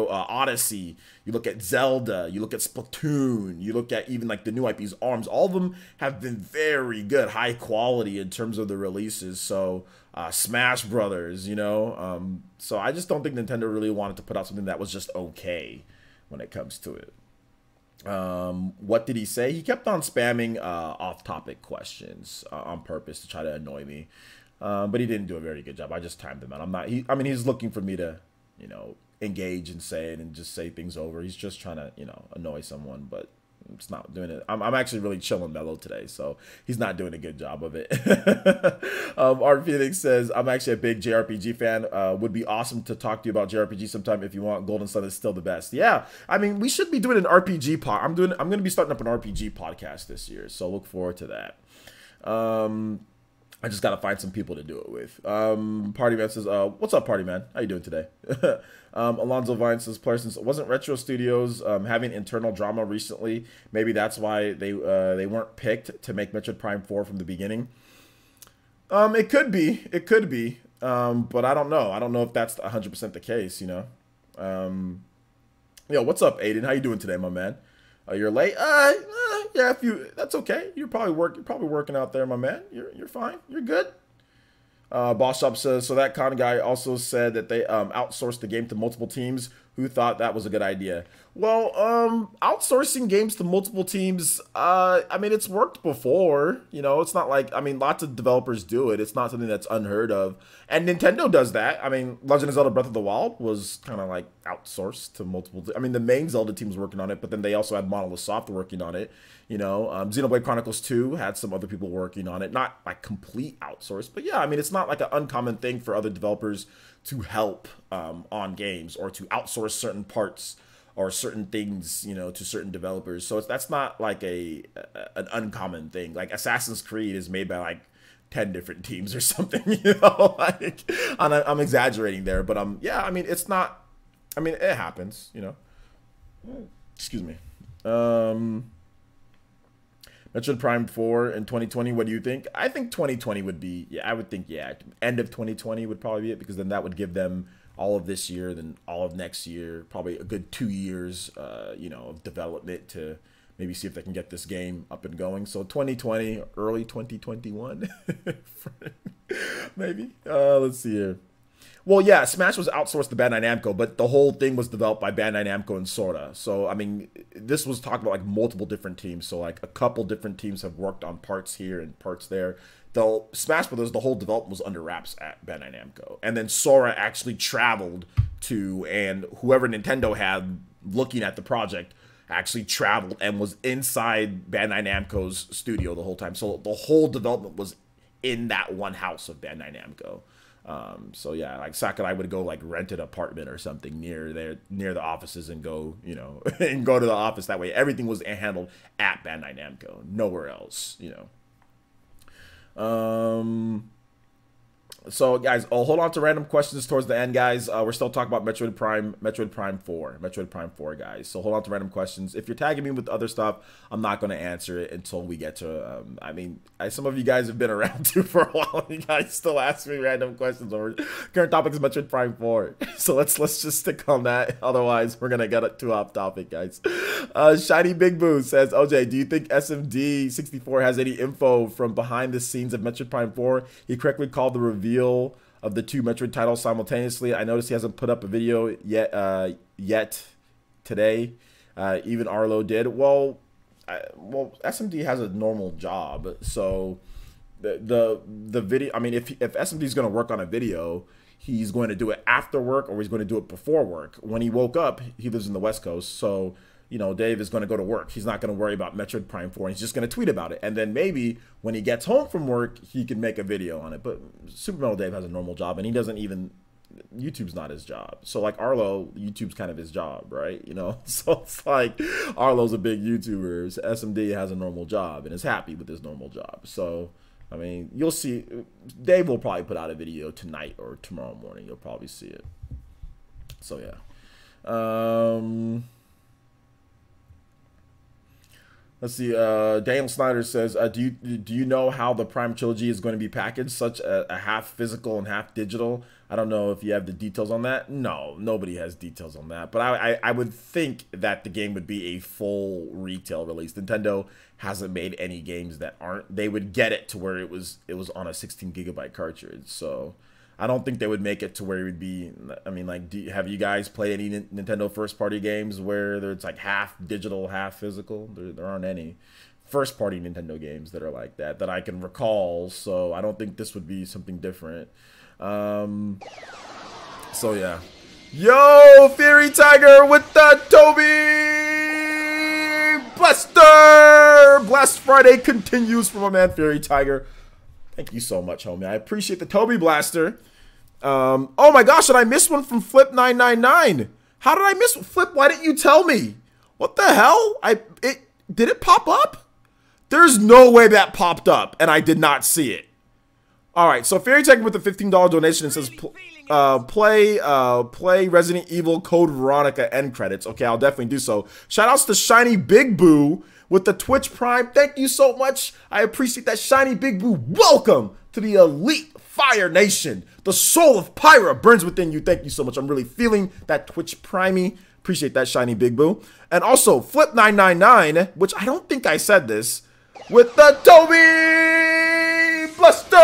Odyssey, you look at Zelda, you look at Splatoon, you look at even like the new IPs, ARMS, all of them have been very good, high quality in terms of the releases. So Smash Brothers, so I just don't think Nintendo really wanted to put out something that was just okay when it comes to it. What did he say? He kept on spamming off-topic questions on purpose to try to annoy me. But he didn't do a very good job. I just timed him out. He's looking for me to, engage and say it and just say things over. He's just trying to, annoy someone, but it's not doing it. I'm actually really chill and mellow today, so he's not doing a good job of it. Art Phoenix says, I'm actually a big JRPG fan. Would be awesome to talk to you about JRPG sometime if you want. Golden Sun is still the best. Yeah, we should be doing an RPG pod. I'm going to be starting up an RPG podcast this year, so look forward to that. I just got to find some people to do it with. Party Man says, what's up, Party Man? How you doing today? Alonzo Vine says, since wasn't Retro Studios having internal drama recently? Maybe that's why they weren't picked to make Metroid Prime 4 from the beginning. It could be. But I don't know. I don't know if that's 100% the case, Yo, what's up, Aiden? How you doing today, my man? You're late? Yeah, that's okay. You're probably working out there, my man. You're fine. You're good. Boss Shop says, so that con guy also said that they outsourced the game to multiple teams. Who thought that was a good idea? Well, outsourcing games to multiple teams, it's worked before. It's not like, lots of developers do it. It's not something that's unheard of. And Nintendo does that. Legend of Zelda Breath of the Wild was kind of like outsourced to multiple. The main Zelda team was working on it, but then they also had Monolith Soft working on it. Xenoblade Chronicles 2 had some other people working on it. Not like complete outsource, but yeah, it's not like an uncommon thing for other developers to help on games or to outsource certain parts or certain things, to certain developers. So that's not like an uncommon thing. Like Assassin's Creed is made by like 10 different teams or something, like I'm exaggerating there, but yeah, it's not, it happens, Excuse me. Metroid Prime 4 in 2020, what do you think? I think 2020 would be, yeah, I would think, yeah, end of 2020 would probably be it, because then that would give them all of this year, then all of next year, probably a good 2 years, you know, of development to maybe see if they can get this game up and going. So 2020, early 2021, maybe. Let's see here. Well, yeah, Smash was outsourced to Bandai Namco, but the whole thing was developed by Bandai Namco and Sora. So, I mean, this was talking about like multiple different teams. So, like a couple different teams have worked on parts here and parts there. The Smash Brothers, the whole development was under wraps at Bandai Namco. And then Sora actually traveled to, and whoever Nintendo had looking at the project actually traveled and was inside Bandai Namco's studio the whole time. So, the whole development was in that one house of Bandai Namco. So yeah, like Sakurai would go like rent an apartment or something near the offices and go, you know, and go to the office. That way everything was handled at Bandai Namco, nowhere else, you know. So guys, I'll hold on to random questions towards the end, guys. We're still talking about Metroid Prime 4, guys. So hold on to random questions. If you're tagging me with other stuff, I'm not going to answer it until we get to, I mean, some of you guys have been around too for a while. You guys still ask me random questions over current topic is Metroid Prime 4. So let's just stick on that. Otherwise, we're going to get too off topic, guys. Shiny Big Boo says, OJ, do you think SMD64 has any info from behind the scenes of Metroid Prime 4? He correctly called the reveal of the 2 Metroid titles simultaneously. I noticed he hasn't put up a video yet today. Even Arlo did. Well, SMD has a normal job, so the video. I mean, if SMD is going to work on a video, he's going to do it after work or he's going to do it before work. When he woke up, he lives in the West Coast, so you know, Dave is going to go to work. He's not going to worry about Metroid Prime 4. He's just going to tweet about it. And then maybe when he gets home from work, he can make a video on it. But Super Metal Dave has a normal job, and he doesn't even, YouTube's not his job. So like Arlo, YouTube's kind of his job, right? You know, so it's like Arlo's a big YouTuber. SMD has a normal job and is happy with his normal job. So, I mean, you'll see. Dave will probably put out a video tonight or tomorrow morning. You'll probably see it. So, yeah. Let's see. Daniel Snyder says, do you know how the Prime Trilogy is going to be packaged, such a half physical and half digital? I don't know if you have the details on that. No, nobody has details on that. But I would think that the game would be a full retail release. Nintendo hasn't made any games that aren't. They would get it to where it was on a 16 GB cartridge. So I don't think they would make it to where it would be. I mean, like, have you guys played any Nintendo first-party games where it's like half digital, half physical? There aren't any first-party Nintendo games that are like that I can recall. So I don't think this would be something different. So yeah. Yo, Fairy Tiger with the Toby Blaster! Blast Friday continues for my man Fairy Tiger. Thank you so much, homie. I appreciate the Toby Blaster. Oh my gosh, did I miss one from Flip999? How did I miss Flip? Why didn't you tell me? What the hell? Did it pop up? There's no way that popped up and I did not see it. All right, so Fairy Tech with the $15 donation and says play Resident Evil Code Veronica end credits. Okay, I'll definitely do so. Shout outs to Shiny Big Boo with the Twitch Prime. Thank you so much. I appreciate that, Shiny Big Boo. Welcome to the elite Fire Nation. The soul of Pyra burns within you. Thank you so much. I'm really feeling that Twitch Primey. Appreciate that, Shiny Big Boo. And also, Flip999, which I don't think I said this, with the Toby Blaster.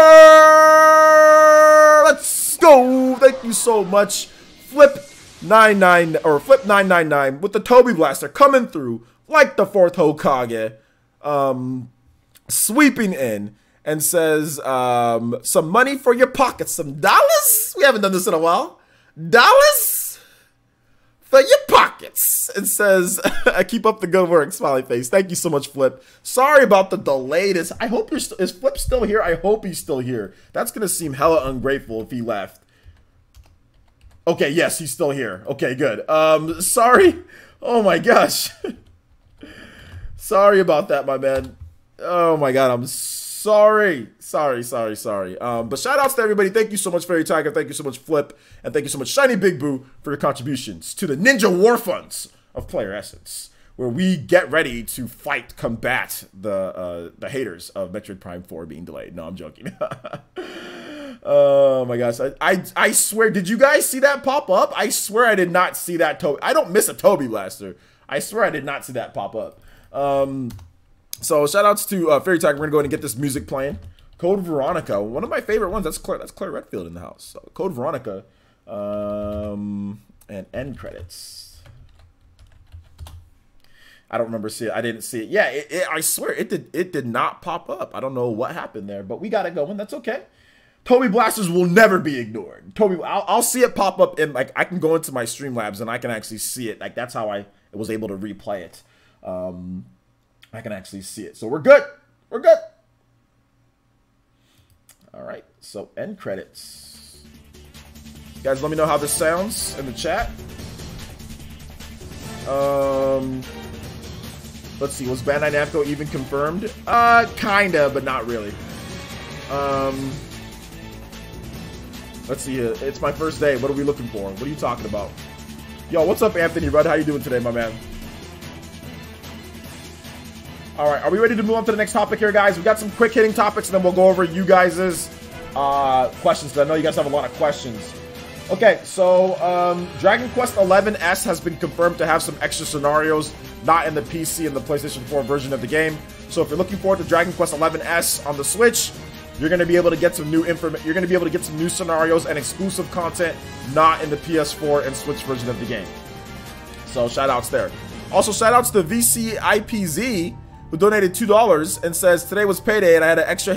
Let's go. Thank you so much, Flip999 with the Toby Blaster coming through like the 4th Hokage, sweeping in and says, some money for your pockets, some dollars? We haven't done this in a while. Dollars for your pockets. It says, keep up the good work, smiley face. Thank you so much, Flip. Sorry about the delay. I hope is Flip still here? I hope he's still here. That's going to seem hella ungrateful if he left. Okay, yes, he's still here. Okay, good. Sorry. Oh my gosh. Sorry about that, my man. Oh my god, I'm sorry. Sorry. But shout outs to everybody. Thank you so much, Fairy Tiger. Thank you so much, Flip. And thank you so much, Shiny Big Boo, for your contributions to the Ninja War Funds of Player Essence. where we get ready to combat the haters of Metroid Prime 4 being delayed. No, I'm joking. Oh my gosh, I swear, did you guys see that pop up? I swear I did not see that. I don't miss a Toby Blaster. I swear I did not see that pop up. So shout outs to Fairy Tag. We're gonna go ahead and get this music playing. Code Veronica, one of my favorite ones. That's Claire Redfield in the house. So, Code Veronica, and end credits. I don't remember seeing it. I didn't see it. Yeah, I swear it did not pop up. I don't know what happened there, but we got it going. That's okay. Toby Blasters will never be ignored. I'll see it pop up in, like, I can go into my Streamlabs and I can actually see it. Like, that's how I was able to replay it. I can actually see it. So we're good. We're good. All right. So end credits. Guys, let me know how this sounds in the chat. Let's see. Was Bandai Namco even confirmed? Kinda, but not really. Let's see. It's my first day. What are we looking for? What are you talking about? Yo, what's up, Anthony Rudd? How you doing today, my man? All right, are we ready to move on to the next topic here, guys? We got some quick hitting topics, and then we'll go over you guys' questions, because I know you guys have a lot of questions. Okay, so Dragon Quest XI S has been confirmed to have some extra scenarios, not in the PC and the PlayStation 4 version of the game. So if you're looking forward to Dragon Quest XI S on the Switch, you're going to be able to get some new information. You're going to be able to get some new scenarios and exclusive content, not in the PS4 and Switch version of the game. So shout outs there. Also, shout outs to VCIPZ, who donated $2 and says, today was payday and I had an extra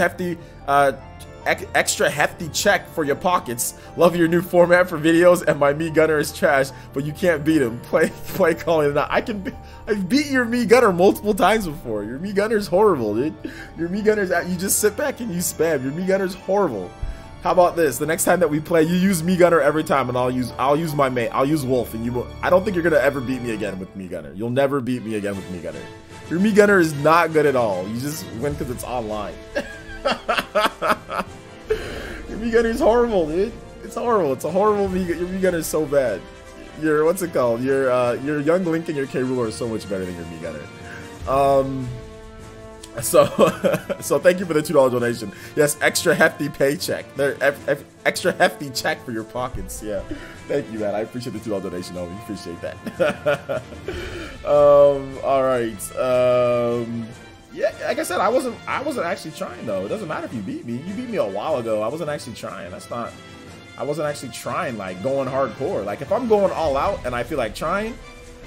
hefty check for your pockets. Love your new format for videos, and my Mii Gunner is trash, but you can't beat him. Play calling it out. I've beat your Mii Gunner multiple times before. Your Mii Gunner's horrible, dude. Your Mii Gunner's you just sit back and you spam. Your Mii Gunner's horrible. How about this? The next time that we play, you use Mii Gunner every time, and I'll use my mate. I'll use Wolf, and you will. I don't think you're gonna ever beat me again with Mii Gunner. You'll never beat me again with Mii Gunner. Your Mii Gunner is not good at all. You just win because it's online. Your Mii Gunner is horrible, dude. It's horrible. It's a horrible Mii Gunner. Your Mii Gunner is so bad. What's it called? Your Young Link and your K. Rool are so much better than your Mii Gunner. So thank you for the $2 donation. Yes, extra hefty paycheck. Extra hefty check for your pockets. Yeah, thank you, man. I appreciate the $2 donation. We appreciate that. All right. Yeah, like I said, I wasn't actually trying though. It doesn't matter if you beat me. You beat me a while ago. I wasn't actually trying. I wasn't actually trying, like going hardcore. Like if I'm going all out and I feel like trying,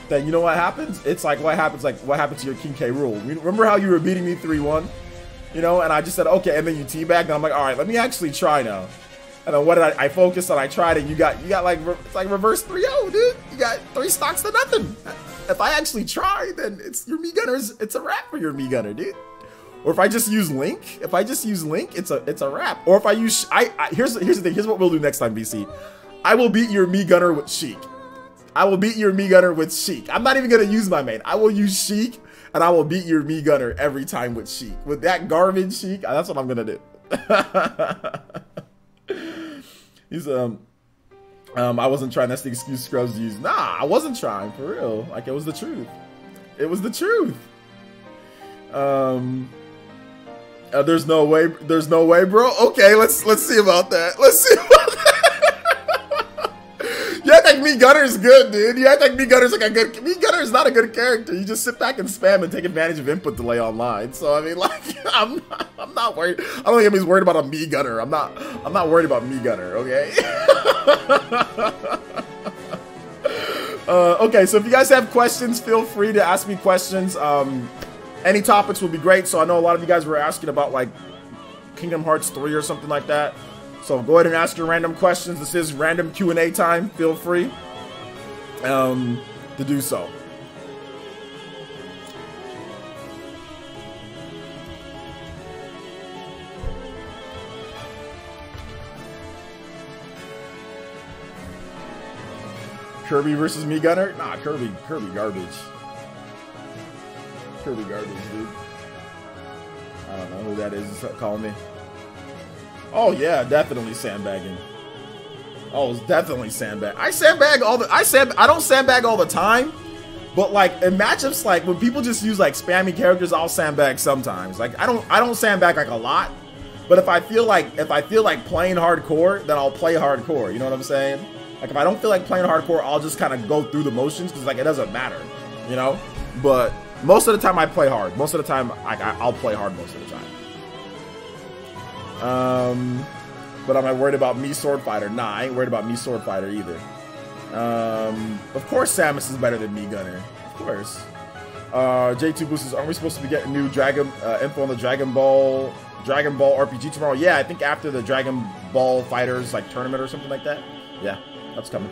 then you know what happens? It's like what happened to your King K. Rool. Remember how you were beating me 3-1? You know, and I just said okay, and then you teabagged, and I'm like, all right, let me actually try now. And then what did I focused on? I tried it. You got like it's like reverse 3-0, dude. You got 3 stocks to nothing. If I actually try, then it's your Mii Gunner's. It's a wrap for your Mii Gunner, dude. Or if I just use Link, it's a wrap. Or if I use here's the thing. Here's what we'll do next time, BC. I will beat your Mii Gunner with Sheik. I will beat your Mii Gunner with Sheik. I'm not even gonna use my main. I will use Sheik, and I will beat your Mii Gunner every time with Sheik. With that garbage Sheik, that's what I'm gonna do. He's I wasn't trying. That's the excuse Scrubs use. Nah, I wasn't trying for real. Like it was the truth. It was the truth. There's no way. There's no way, bro. Okay, let's see about that. Let's see about that. You act like Mii Gunner is good, dude. You act like Mii Gunner's like a good. Mii Gunner is not a good character. You just sit back and spam and take advantage of input delay online. So I mean, like, I'm not worried. I don't think anybody's worried about a Mii Gunner. I'm not worried about Mii Gunner. Okay. Okay, so if you guys have questions, feel free to ask me questions. Any topics will be great. So I know a lot of you guys were asking about like Kingdom Hearts 3 or something like that. So go ahead and ask your random questions. This is random Q&A time. Feel free to do so. Kirby versus Mii Gunner? Nah, Kirby garbage. Kirby garbage, dude. I don't know who that is calling me. Oh yeah, definitely sandbagging. Oh, it's definitely sandbag. I don't sandbag all the time, But like in matchups, like when people just use like spammy characters, I'll sandbag sometimes. Like I don't sandbag like a lot, but if I feel like playing hardcore, then I'll play hardcore. You know what I'm saying? Like if I don't feel like playing hardcore, I'll just kind of go through the motions because like it doesn't matter, you know. But most of the time I play hard. Most of the time I'll play hard most of the time. But am I worried about me Sword Fighter? Nah, I ain't worried about me Sword Fighter either. Of course Samus is better than me Gunner. Of course. J2 Boosters, aren't we supposed to be getting new info on the Dragon Ball RPG tomorrow? Yeah, I think after the Dragon Ball Fighters like tournament or something like that. Yeah, that's coming.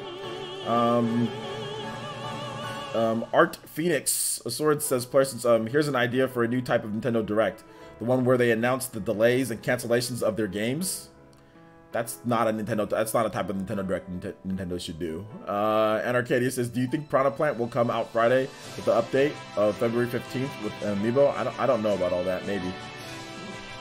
Art Phoenix, a sword says, Parsons, here's an idea for a new type of Nintendo Direct. The one where they announce the delays and cancellations of their games. That's not a Nintendo. That's not a type of Nintendo Direct Nintendo should do. And Arcadia says, do you think Piranha Plant will come out Friday with the update of February 15th with Amiibo? I don't know about all that. Maybe.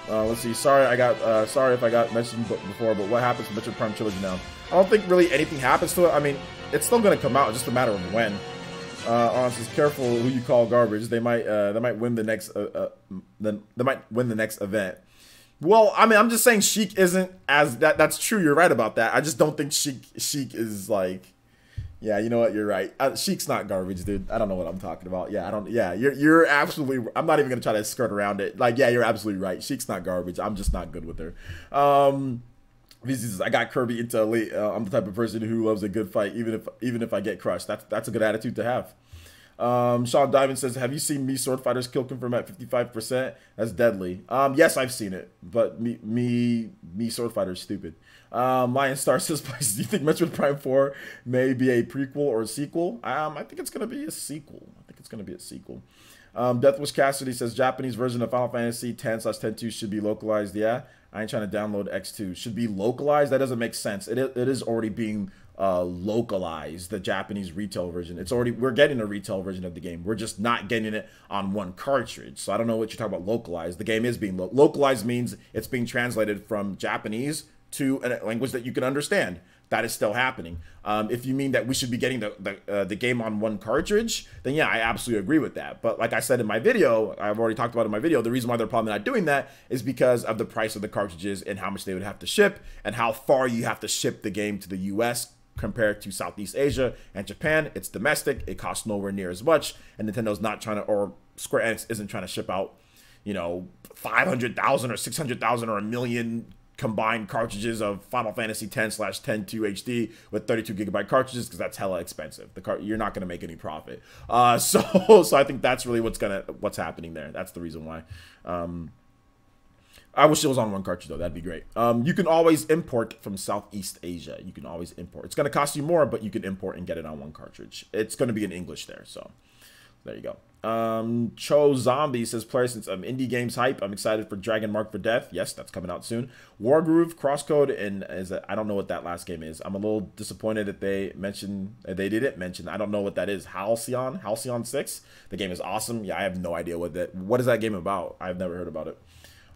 Let's see. Sorry if I got mentioned before, but what happens with Metroid Prime Trilogy now? I don't think really anything happens to it. I mean, it's still gonna come out. It's just a matter of when. Says, careful who you call garbage. They might win the next. They might win the next event. Well, I mean, I'm just saying Sheik isn't as that's true. You're right about that. I just don't think Sheik is like, yeah, you know what? You're right. Sheik's not garbage, dude. I don't know what I'm talking about. Yeah, I don't. Yeah, you're absolutely. I'm not even gonna try to skirt around it. Like, yeah, you're absolutely right. Sheik's not garbage. I'm just not good with her. I got Kirby into Elite. I'm the type of person who loves a good fight, even if I get crushed. That's a good attitude to have. Sean Diamond says, have you seen me Sword Fighter's kill confirm at 55%? That's deadly. Yes, I've seen it, but me Sword Fighter's stupid. Lion Star says, do you think Metroid Prime 4 may be a prequel or a sequel? I think it's gonna be a sequel. Deathwish Cassidy says, Japanese version of Final Fantasy 10/10-2 should be localized. Yeah, I ain't trying to download X2. Should be localized? That doesn't make sense. It is already being localized, the Japanese retail version. We're getting a retail version of the game. We're just not getting it on one cartridge. So I don't know what you're talking about localized. The game is being localized means it's being translated from Japanese to a language that you can understand. That is still happening. If you mean that we should be getting the game on one cartridge, then yeah, I absolutely agree with that. But like I said in my video, I've already talked about in my video, the reason why they're probably not doing that is because of the price of the cartridges and how much they would have to ship and how far you have to ship the game to the US compared to Southeast Asia and Japan. It's domestic. It costs nowhere near as much. And Nintendo's not trying to, or Square Enix isn't trying to ship out, 500,000 or 600,000 or a million combined cartridges of Final Fantasy 10/10-2 HD with 32 gigabyte cartridges, because that's hella expensive. You're not going to make any profit. So I think that's really what's happening there. That's the reason why. I wish it was on one cartridge though. That'd be great. You can always import from Southeast Asia. You can always import. It's going to cost you more, but you can import and get it on one cartridge. It's going to be in English there. So there you go. Cho Zombie says, player, since indie games hype, I'm excited for Dragon Mark for Death. Yes, that's coming out soon. Wargroove, Crosscode, and I don't know what that last game is. I'm a little disappointed that they didn't mention. I don't know what that is. Halcyon 6. The game is awesome. Yeah, I have no idea what is that game about. I've never heard about it.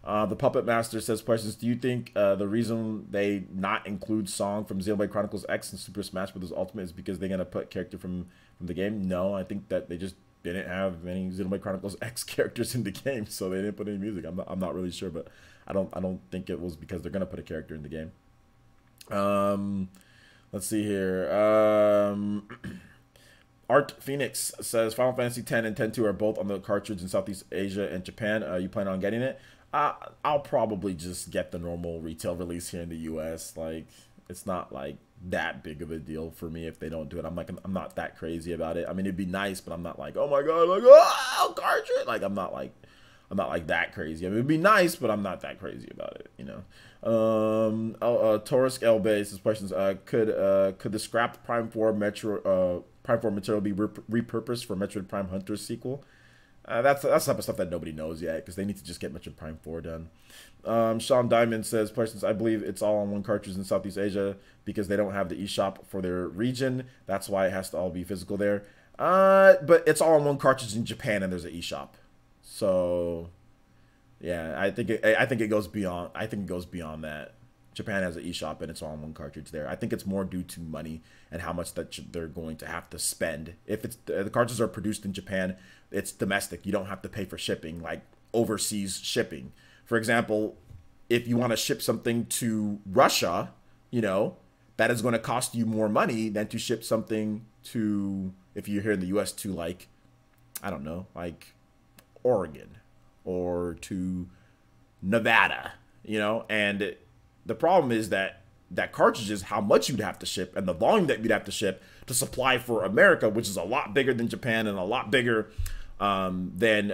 The Puppet Master says, questions, do you think the reason they not include song from Xenoblade Chronicles X and Super Smash Bros. Ultimate is because they're going to put character from the game? No, I think that they just didn't have any Xenoblade Chronicles X characters in the game, so they didn't put any music. I'm not really sure, but I don't think it was because they're gonna put a character in the game. Let's see here. Art Phoenix says, Final Fantasy 10 and 10-2 are both on the cartridge in Southeast Asia and Japan. You plan on getting it? I'll probably just get the normal retail release here in the US. Like, it's not like that big of a deal for me if they don't do it. I'm not that crazy about it. I mean, it'd be nice, but I'm not like, oh my god, like, oh, cartridge. Like, I'm not like that crazy. I mean, it'd be nice, but I'm not that crazy about it, Taurus L Bay says, questions, could the scrapped Prime 4 material be repurposed for Metroid Prime Hunter's sequel? That's the type of stuff that nobody knows yet, because they need to just get Metroid Prime 4 done. Sean Diamond says, questions, I believe it's all on one cartridge in Southeast Asia because they don't have the eShop for their region. That's why it has to all be physical there. But it's all on one cartridge in Japan, and there's an eShop. So yeah, I think it goes beyond that. Japan has an eShop and it's all in one cartridge there. I think it's more due to money and how much that they're going to have to spend. If it's the cartridges are produced in Japan, it's domestic. You don't have to pay for shipping, like overseas shipping. For example, if you want to ship something to Russia, you know, that is going to cost you more money than to ship something to, if you're here in the US, to like, I don't know, like Oregon or to Nevada, you know. And the problem is that cartridges, how much you'd have to ship and the volume that you'd have to ship to supply for America, which is a lot bigger than Japan and a lot bigger than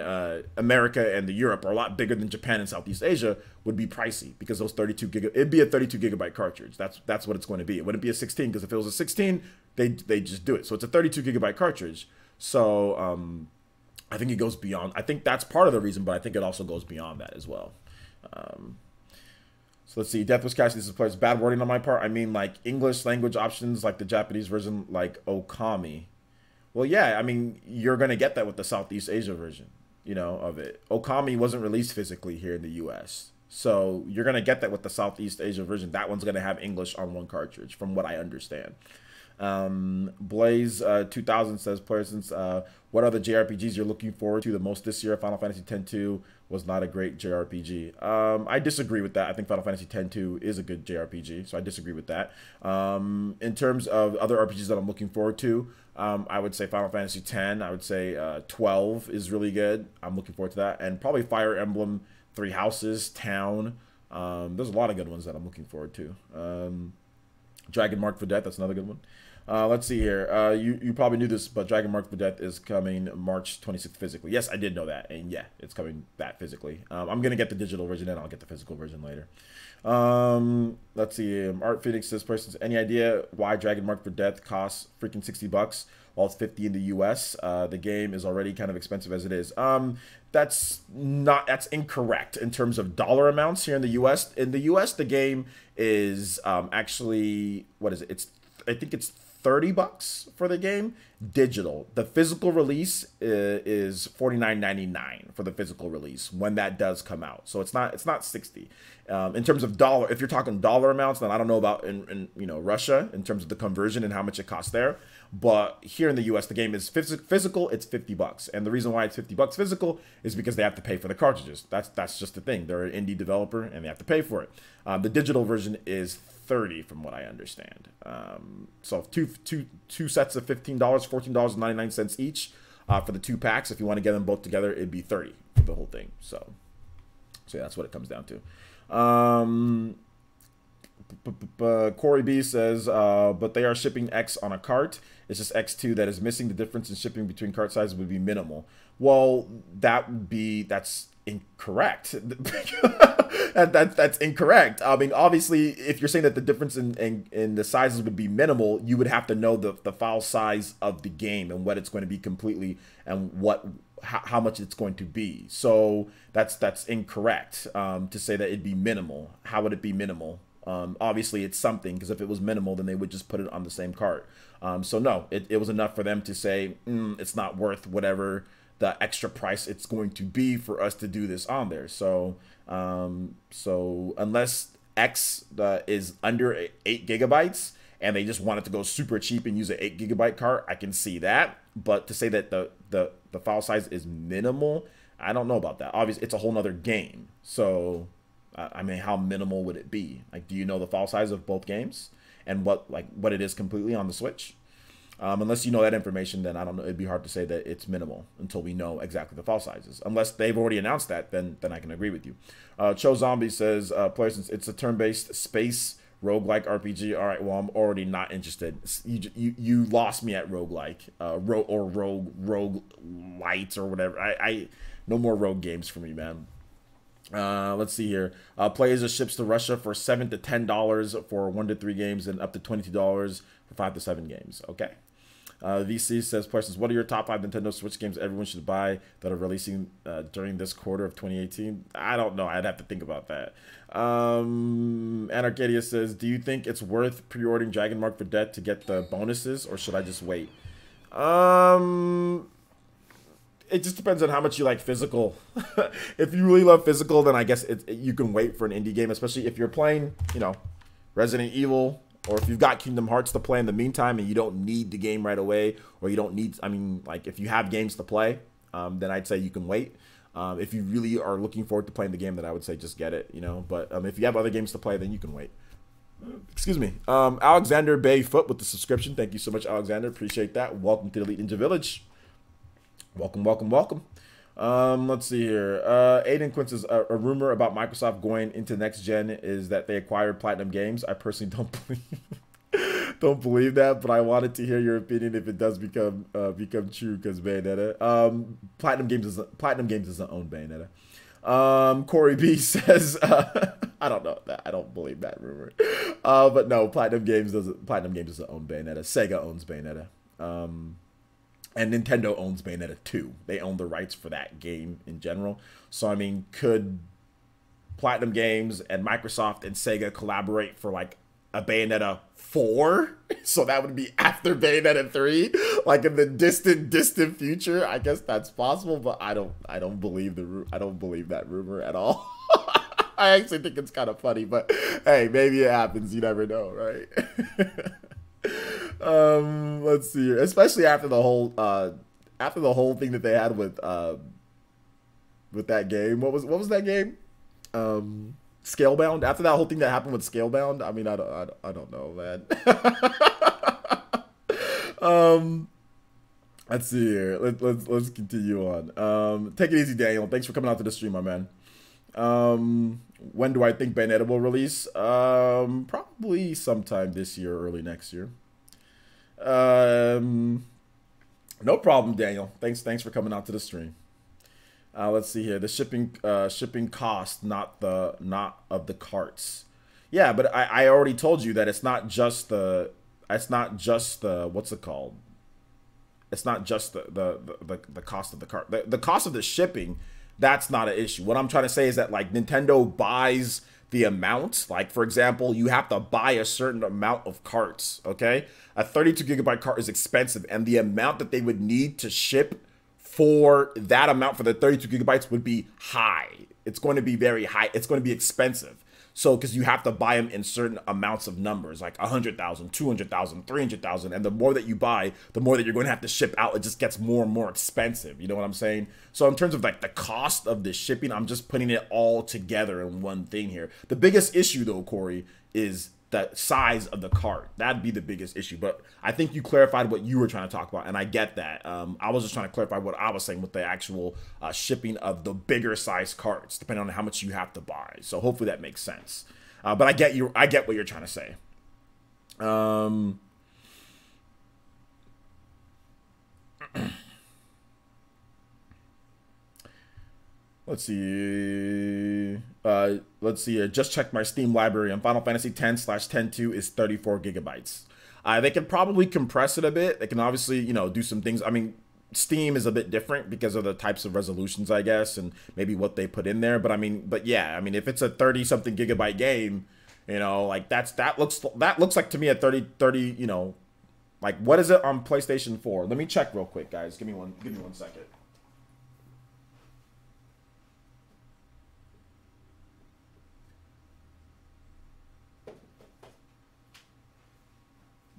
America and the Europe, are a lot bigger than Japan and Southeast Asia, would be pricey because those 32 gigabyte, it'd be a 32 gigabyte cartridge. That's what it's going to be. It wouldn't be a 16, because if it was a 16, they just do it. So it's a 32 gigabyte cartridge. So I think it goes beyond. I think that's part of the reason, but I think it also goes beyond that as well. So let's see. Death was Cassie. This is players. Bad wording on my part. I mean, like English language options, like the Japanese version, like Okami. Well, yeah. I mean, you're gonna get that with the Southeast Asia version, you know, of it. Okami wasn't released physically here in the U.S., so you're gonna get that with the Southeast Asia version. That one's gonna have English on one cartridge, from what I understand. Blaze 2000 says, players, since what are the JRPGs you're looking forward to the most this year? Final Fantasy X-2 was not a great JRPG. I disagree with that. I think Final Fantasy X-2 is a good JRPG, so I disagree with that. In terms of other RPGs that I'm looking forward to, I would say Final Fantasy X. I would say 12 is really good. I'm looking forward to that. And probably Fire Emblem, Three Houses, Town. There's a lot of good ones that I'm looking forward to. Dragon Marked for Death, that's another good one. Let's see here. You probably knew this, but Dragon Marked for Death is coming March 26th physically. Yes, I did know that, and yeah, it's coming that physically. I'm gonna get the digital version, and I'll get the physical version later. Let's see. Art Phoenix says, "Person's any idea why Dragon Marked for Death costs freaking $60 while it's 50 in the U.S.? The game is already kind of expensive as it is." That's incorrect in terms of dollar amounts here in the U.S. In the U.S., the game is actually, what is it? I think it's $30 for the game digital. The physical release is $49.99 for the physical release when that does come out. So it's not 60. In terms of dollar, if you're talking dollar amounts, then I don't know about in Russia in terms of the conversion and how much it costs there. But here in the U.S., the game is physical. It's $50, and the reason why it's $50 physical is because they have to pay for the cartridges. That's just the thing. They're an indie developer and they have to pay for it. The digital version is $30, from what I understand. So two sets of $15, $14.99 each for the 2 packs. If you want to get them both together, it'd be $30 for the whole thing. So yeah, that's what it comes down to. Corey B says, but they are shipping X on a cart. It's just X2 that is missing. The difference in shipping between cart sizes would be minimal. Well, that's incorrect. That's incorrect. I mean, obviously, if you're saying that the difference in the sizes would be minimal, you would have to know the file size of the game and what it's going to be completely and how much it's going to be. So that's incorrect to say that it'd be minimal. How would it be minimal? Obviously, it's something, because if it was minimal, then they would just put it on the same cart. So no, it was enough for them to say it's not worth whatever the extra price it's going to be for us to do this on there. So so unless X is under 8 gigabytes and they just want it to go super cheap and use an 8 gigabyte cart, I can see that. But to say that the file size is minimal, I don't know about that. Obviously, it's a whole nother game. So I mean, how minimal would it be? Like, do you know the file size of both games and what it is completely on the Switch? Unless you know that information, then I don't know. It'd be hard to say that it's minimal until we know exactly the file sizes. Unless they've already announced that, then I can agree with you. Cho Zombie says, "Player, since it's a turn-based space roguelike RPG, all right. Well, I'm already not interested. You lost me at roguelike, rogue light or whatever. I no more rogue games for me, man." Let's see here. Players are ships to Russia for $7 to $10 for 1 to 3 games and up to $22 for 5 to 7 games. Okay. VC says, "Questions. What are your top 5 Nintendo Switch games everyone should buy that are releasing during this quarter of 2018? I don't know. I'd have to think about that. Anarcadia says, "Do you think it's worth pre-ordering Dragon Mark for Death to get the bonuses, or should I just wait?" it just depends on how much you like physical. If you really love physical, then I guess you can wait for an indie game, especially if you're playing, you know, Resident Evil, or if you've got Kingdom Hearts to play in the meantime and you don't need the game right away, or you don't need, I mean, like if you have games to play, then I'd say you can wait. If you really are looking forward to playing the game, then I would say just get it, you know. But if you have other games to play, then you can wait. Excuse me. Alexander Bayfoot with the subscription. Thank you so much, Alexander. Appreciate that. Welcome to the Elite Ninja Village. Welcome, welcome, welcome. Let's see here. Aiden Quinn says, a rumor about Microsoft going into next gen is that they acquired Platinum Games. I personally don't believe that, but I wanted to hear your opinion if it does become true, because Bayonetta. Platinum Games doesn't own Bayonetta. Corey B says, I don't know that. I don't believe that rumor. But no, Platinum Games doesn't own Bayonetta. Sega owns Bayonetta. And Nintendo owns Bayonetta 2. They own the rights for that game in general. So I mean, could Platinum Games and Microsoft and Sega collaborate for like a Bayonetta 4? So that would be after Bayonetta 3, like in the distant future. I guess that's possible, but I don't believe that rumor at all. I actually think it's kind of funny, but hey, maybe it happens. You never know, right? Let's see here. Especially after the whole thing that they had with that game. What was that game? Scalebound. After that whole thing that happened with Scalebound, I mean, I don't know, man. Let's see here. Let's continue on. Take it easy, Daniel. Thanks for coming out to the stream, my man. When do I think Bayonetta will release? Probably sometime this year, or early next year. No problem, Daniel. Thanks for coming out to the stream. Let's see here. The shipping cost, not of the carts. Yeah, but I already told you that it's not just the what's it called? It's not just the cost of the cart. The cost of the shipping, that's not an issue. What I'm trying to say is that like Nintendo buys the amount. Like for example, you have to buy a certain amount of carts, okay? A 32 gigabyte cart is expensive, and the amount that they would need to ship for that amount for the 32 gigabytes would be high. It's going to be very high. It's going to be expensive. So, because you have to buy them in certain amounts of numbers, like 100,000, 200,000, 300,000. And the more that you buy, the more that you're going to have to ship out. It just gets more and more expensive. You know what I'm saying? So in terms of like the cost of the shipping, I'm just putting it all together in one thing here. The biggest issue though, Corey, is the size of the cart. That'd be the biggest issue. But I think you clarified what you were trying to talk about, and I get that. I was just trying to clarify what I was saying with the actual shipping of the bigger size carts, depending on how much you have to buy. So hopefully that makes sense. But I get what you're trying to say. Let's see. Just check my Steam library, and Final Fantasy X/10-2 is 34 gigabytes. They can probably compress it a bit. They can obviously, you know, do some things. I mean, Steam is a bit different because of the types of resolutions, I guess, and maybe what they put in there. But I mean, yeah, I mean, if it's a 30-something gigabyte game, you know, like that looks like to me a 30, you know, like what is it on PlayStation 4? Let me check real quick, guys. Give me one second.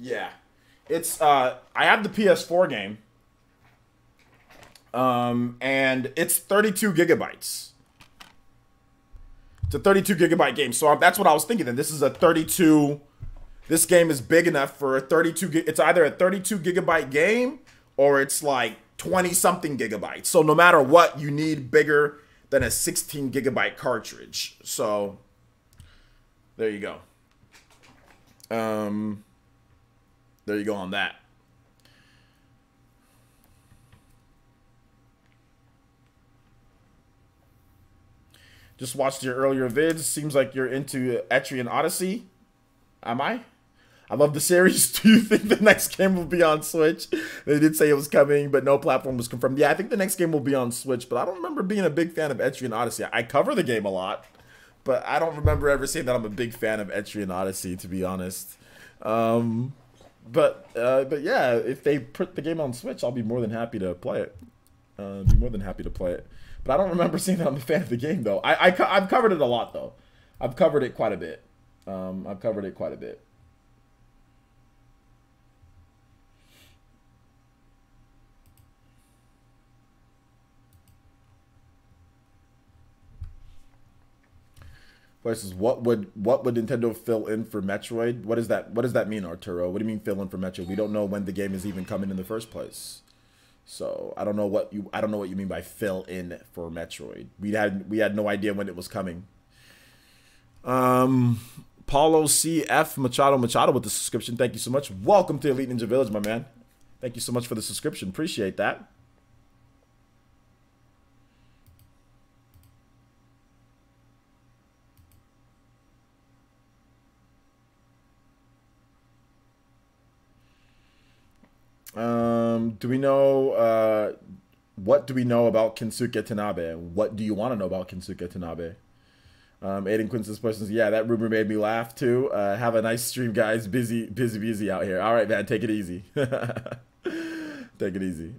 Yeah, it's I have the PS4 game, and it's 32 gigabytes. It's a 32 gigabyte game, so that's what I was thinking. And this is a 32. This game is big enough for a 32. It's either a 32 gigabyte game or it's like 20 something gigabytes. So no matter what, you need bigger than a 16 gigabyte cartridge. So there you go. There you go on that. Just watched your earlier vids. Seems like you're into Etrian Odyssey. Am I? I love the series. Do you think the next game will be on Switch? They did say it was coming, but no platform was confirmed. Yeah, I think the next game will be on Switch, but I don't remember being a big fan of Etrian Odyssey. I cover the game a lot, but I don't remember ever saying that I'm a big fan of Etrian Odyssey, to be honest. But yeah, if they put the game on Switch, I'll be more than happy to play it. Be more than happy to play it. But I don't remember seeing that I'm a fan of the game, though. I've covered it a lot, though. I've covered it quite a bit. I've covered it quite a bit. Versus what would Nintendo fill in for Metroid? What does that mean, Arturo? What do you mean fill in for Metroid? We don't know when the game is even coming in the first place. So I don't know what you mean by fill in for Metroid. We had no idea when it was coming. Paulo CF Machado with the subscription. Thank you so much. Welcome to Elite Ninja Village, my man. Thank you so much for the subscription. Appreciate that. Do we know, what do we know about Kensuke Tanabe? What do you want to know about Kensuke Tanabe? Aiden Quince's questions. Yeah, that rumor made me laugh too. Have a nice stream, guys. Busy out here. All right, man. Take it easy. Take it easy.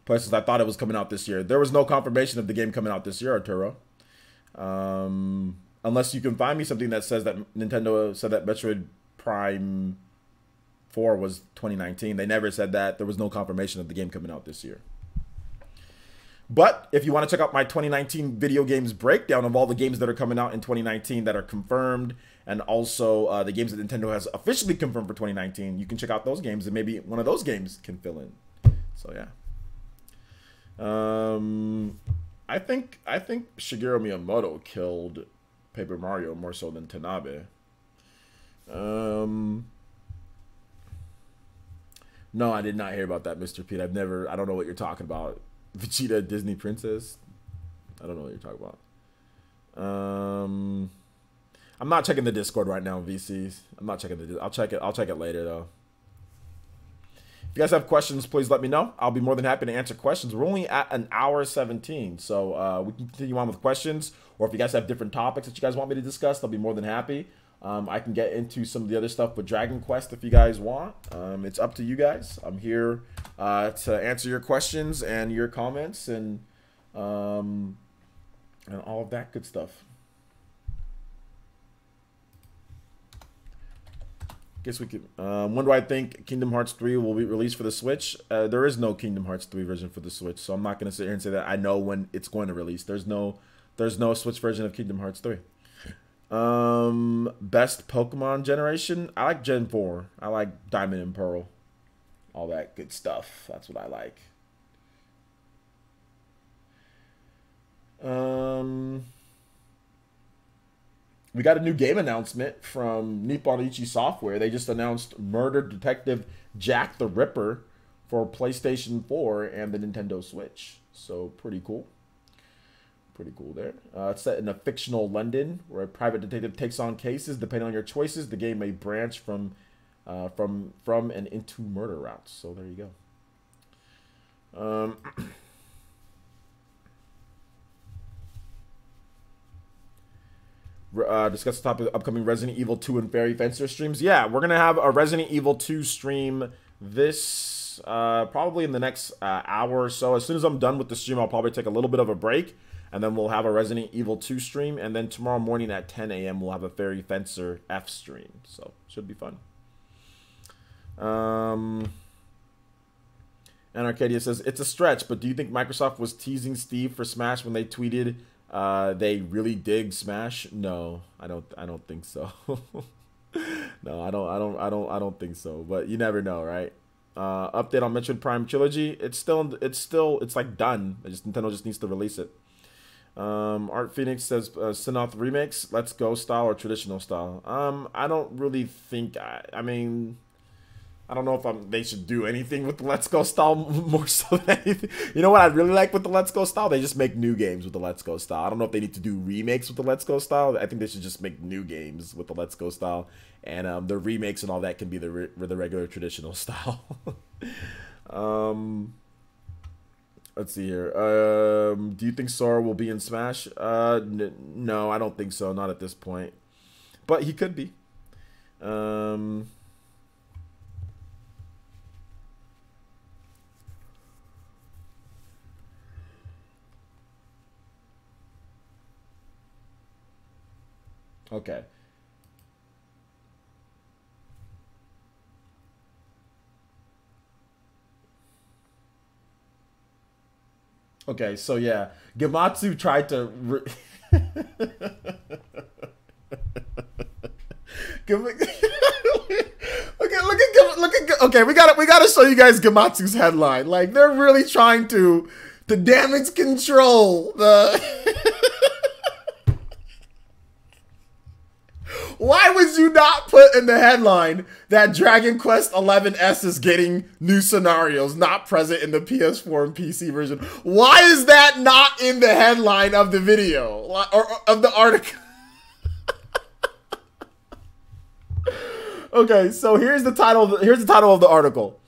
Places I thought it was coming out this year. There was no confirmation of the game coming out this year, Arturo. Unless you can find me something that says that Nintendo said that Metroid Prime 4 was 2019. They never said that. There was no confirmation of the game coming out this year. But if you want to check out my 2019 video games breakdown of all the games that are coming out in 2019 that are confirmed, and also the games that Nintendo has officially confirmed for 2019, you can check out those games, and maybe one of those games can fill in. So yeah. I think Shigeru Miyamoto killed Paper Mario more so than Tanabe. No, I did not hear about that, Mr. Pete. I don't know what you're talking about. Vegeta Disney Princess? I don't know what you're talking about. I'm not checking the Discord right now, VCs. I'm not checking the I'll check it later though. If you guys have questions, please let me know. I'll be more than happy to answer questions. We're only at an hour 17, so we can continue on with questions. Or if you guys have different topics that you guys want me to discuss, I'll be more than happy. I can get into some of the other stuff with Dragon Quest if you guys want. It's up to you guys. I'm here to answer your questions and your comments and all of that good stuff. Guess we could. When do I think Kingdom Hearts 3 will be released for the Switch? There is no Kingdom Hearts 3 version for the Switch, so I'm not going to sit here and say that I know when it's going to release. There's no Switch version of Kingdom Hearts 3. Best Pokemon generation? I like Gen 4. I like Diamond and Pearl. All that good stuff. That's what I like. We got a new game announcement from Nippon Ichi Software. They just announced Murder Detective Jack the Ripper for PlayStation 4 and the Nintendo Switch. So pretty cool. Pretty cool there. It's set in a fictional London where a private detective takes on cases. Depending on your choices, the game may branch from and into murder routes. So there you go. Discuss the topic of upcoming Resident Evil 2 and Fairy Fencer streams. Yeah, we're going to have a Resident Evil 2 stream this, probably in the next hour or so. As soon as I'm done with the stream, I'll probably take a little bit of a break, and then we'll have a Resident Evil 2 stream, and then tomorrow morning at 10 a.m. we'll have a Fairy Fencer F stream. So, should be fun. And Arcadia says, it's a stretch, but do you think Microsoft was teasing Steve for Smash when they tweeted they really dig Smash? No, I don't think so. No, I don't think so. But you never know, right? Update on Metroid Prime Trilogy. It's like done. Nintendo just needs to release it. Art Phoenix says Sinoth remakes. Let's Go style or traditional style. I don't really think. I mean, I don't know if they should do anything with the Let's Go style more so than anything. You know what I really like with the Let's Go style? They just make new games with the Let's Go style. I don't know if they need to do remakes with the Let's Go style. I think they should just make new games with the Let's Go style. And the remakes and all that can be the regular traditional style. Let's see here. Do you think Sora will be in Smash? No, I don't think so. Not at this point. But he could be. Okay. Okay, so yeah, Gamatsu tried to. Okay, we gotta show you guys Gamatsu's headline. Like they're really trying to damage control the. Why would you not put in the headline that Dragon Quest XI-S is getting new scenarios not present in the PS4 and PC version? Why is that not in the headline of the video or of the article? Okay, so here's the title. Here's the title of the article.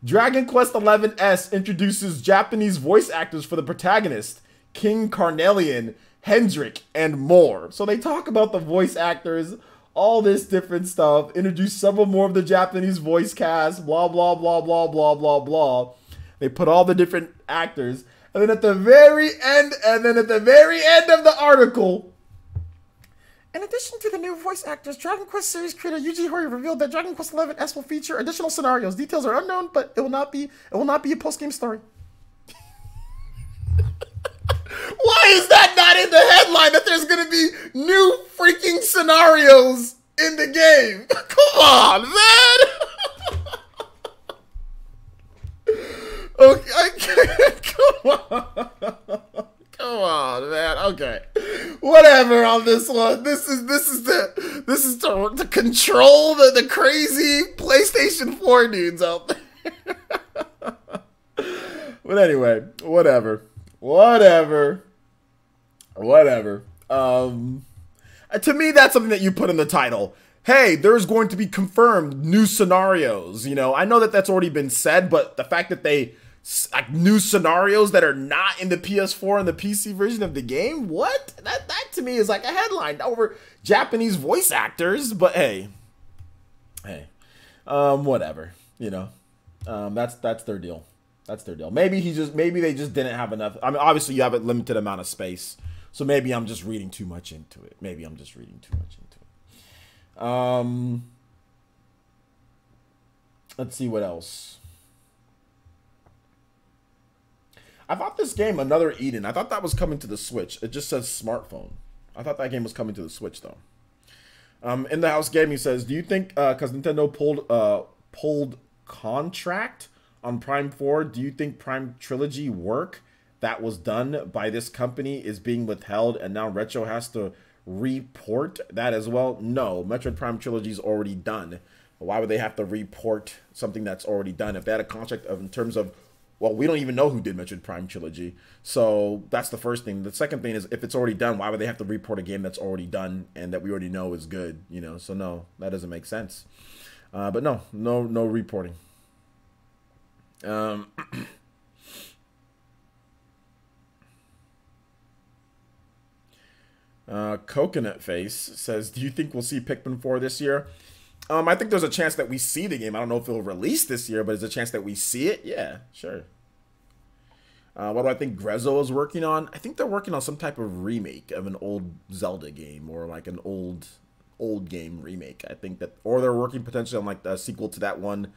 Dragon Quest XI-S introduces Japanese voice actors for the protagonist, King Carnelian, Hendrik, and more. So they talk about the voice actors, all this different stuff, introduce several more of the Japanese voice cast, blah, blah, blah, blah, blah, blah, blah. They put all the different actors. And then at the very end, of the article, in addition to the new voice actors, Dragon Quest series creator Yuji Horii revealed that Dragon Quest XI-S will feature additional scenarios. Details are unknown, but it will not be a post-game story. Why is that not in the headline that there's going to be new freaking scenarios in the game? Come on, man. Okay, come on. Come on, man. Okay. Whatever on this one. This is to control the crazy PlayStation 4 dudes out there. But anyway, whatever. To me, that's something that you put in the title. Hey, there's going to be confirmed new scenarios. You know, I know that that's already been said, but the fact that they like new scenarios that are not in the PS4 and the PC version of the game, what? That to me is like a headline over Japanese voice actors. But hey, whatever. You know, that's their deal. That's their deal. Maybe they just didn't have enough. I mean, obviously you have a limited amount of space. So maybe I'm just reading too much into it. Let's see what else. I thought this game, Another Eden, I thought that was coming to the Switch. It just says smartphone. I thought that game was coming to the Switch though. In the House Gaming says, do you think, because Nintendo pulled contract on Prime 4, do you think Prime Trilogy work that was done by this company is being withheld and now Retro has to report that as well? No, Metroid Prime Trilogy is already done. Why would they have to report something that's already done? If they had a contract in terms of, well, we don't even know who did Metroid Prime Trilogy. So that's the first thing. The second thing is, if it's already done, why would they have to report a game that's already done and that we already know is good? You know, so no, that doesn't make sense. But no reporting. Coconut Face says, do you think we'll see Pikmin 4 this year? I think there's a chance that we see the game. I don't know if it'll release this year, but there's a chance that we see it. Yeah, sure. What do I think Grezzo is working on? I think they're working on some type of remake of an old Zelda game, or like an old game remake. I think that, or they're working potentially on like the sequel to that one.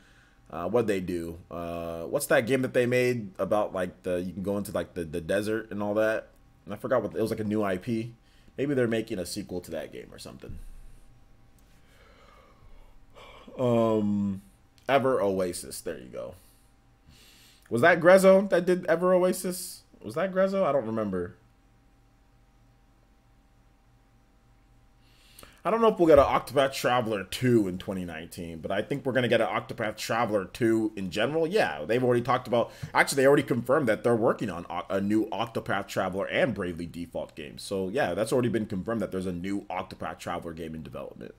What'd they do? What's that game that they made about like you can go into like the desert and all that? And I forgot what it was, like a new IP. Maybe they're making a sequel to that game or something. Ever Oasis. There you go. Was that Grezzo that did Ever Oasis? Was that Grezzo? I don't remember. I don't know if we'll get an Octopath Traveler 2 in 2019, but I think we're going to get an Octopath Traveler 2 in general. Yeah, they've already talked about, actually, they already confirmed that they're working on a new Octopath Traveler and Bravely Default games. So, yeah, that's already been confirmed that there's a new Octopath Traveler game in development.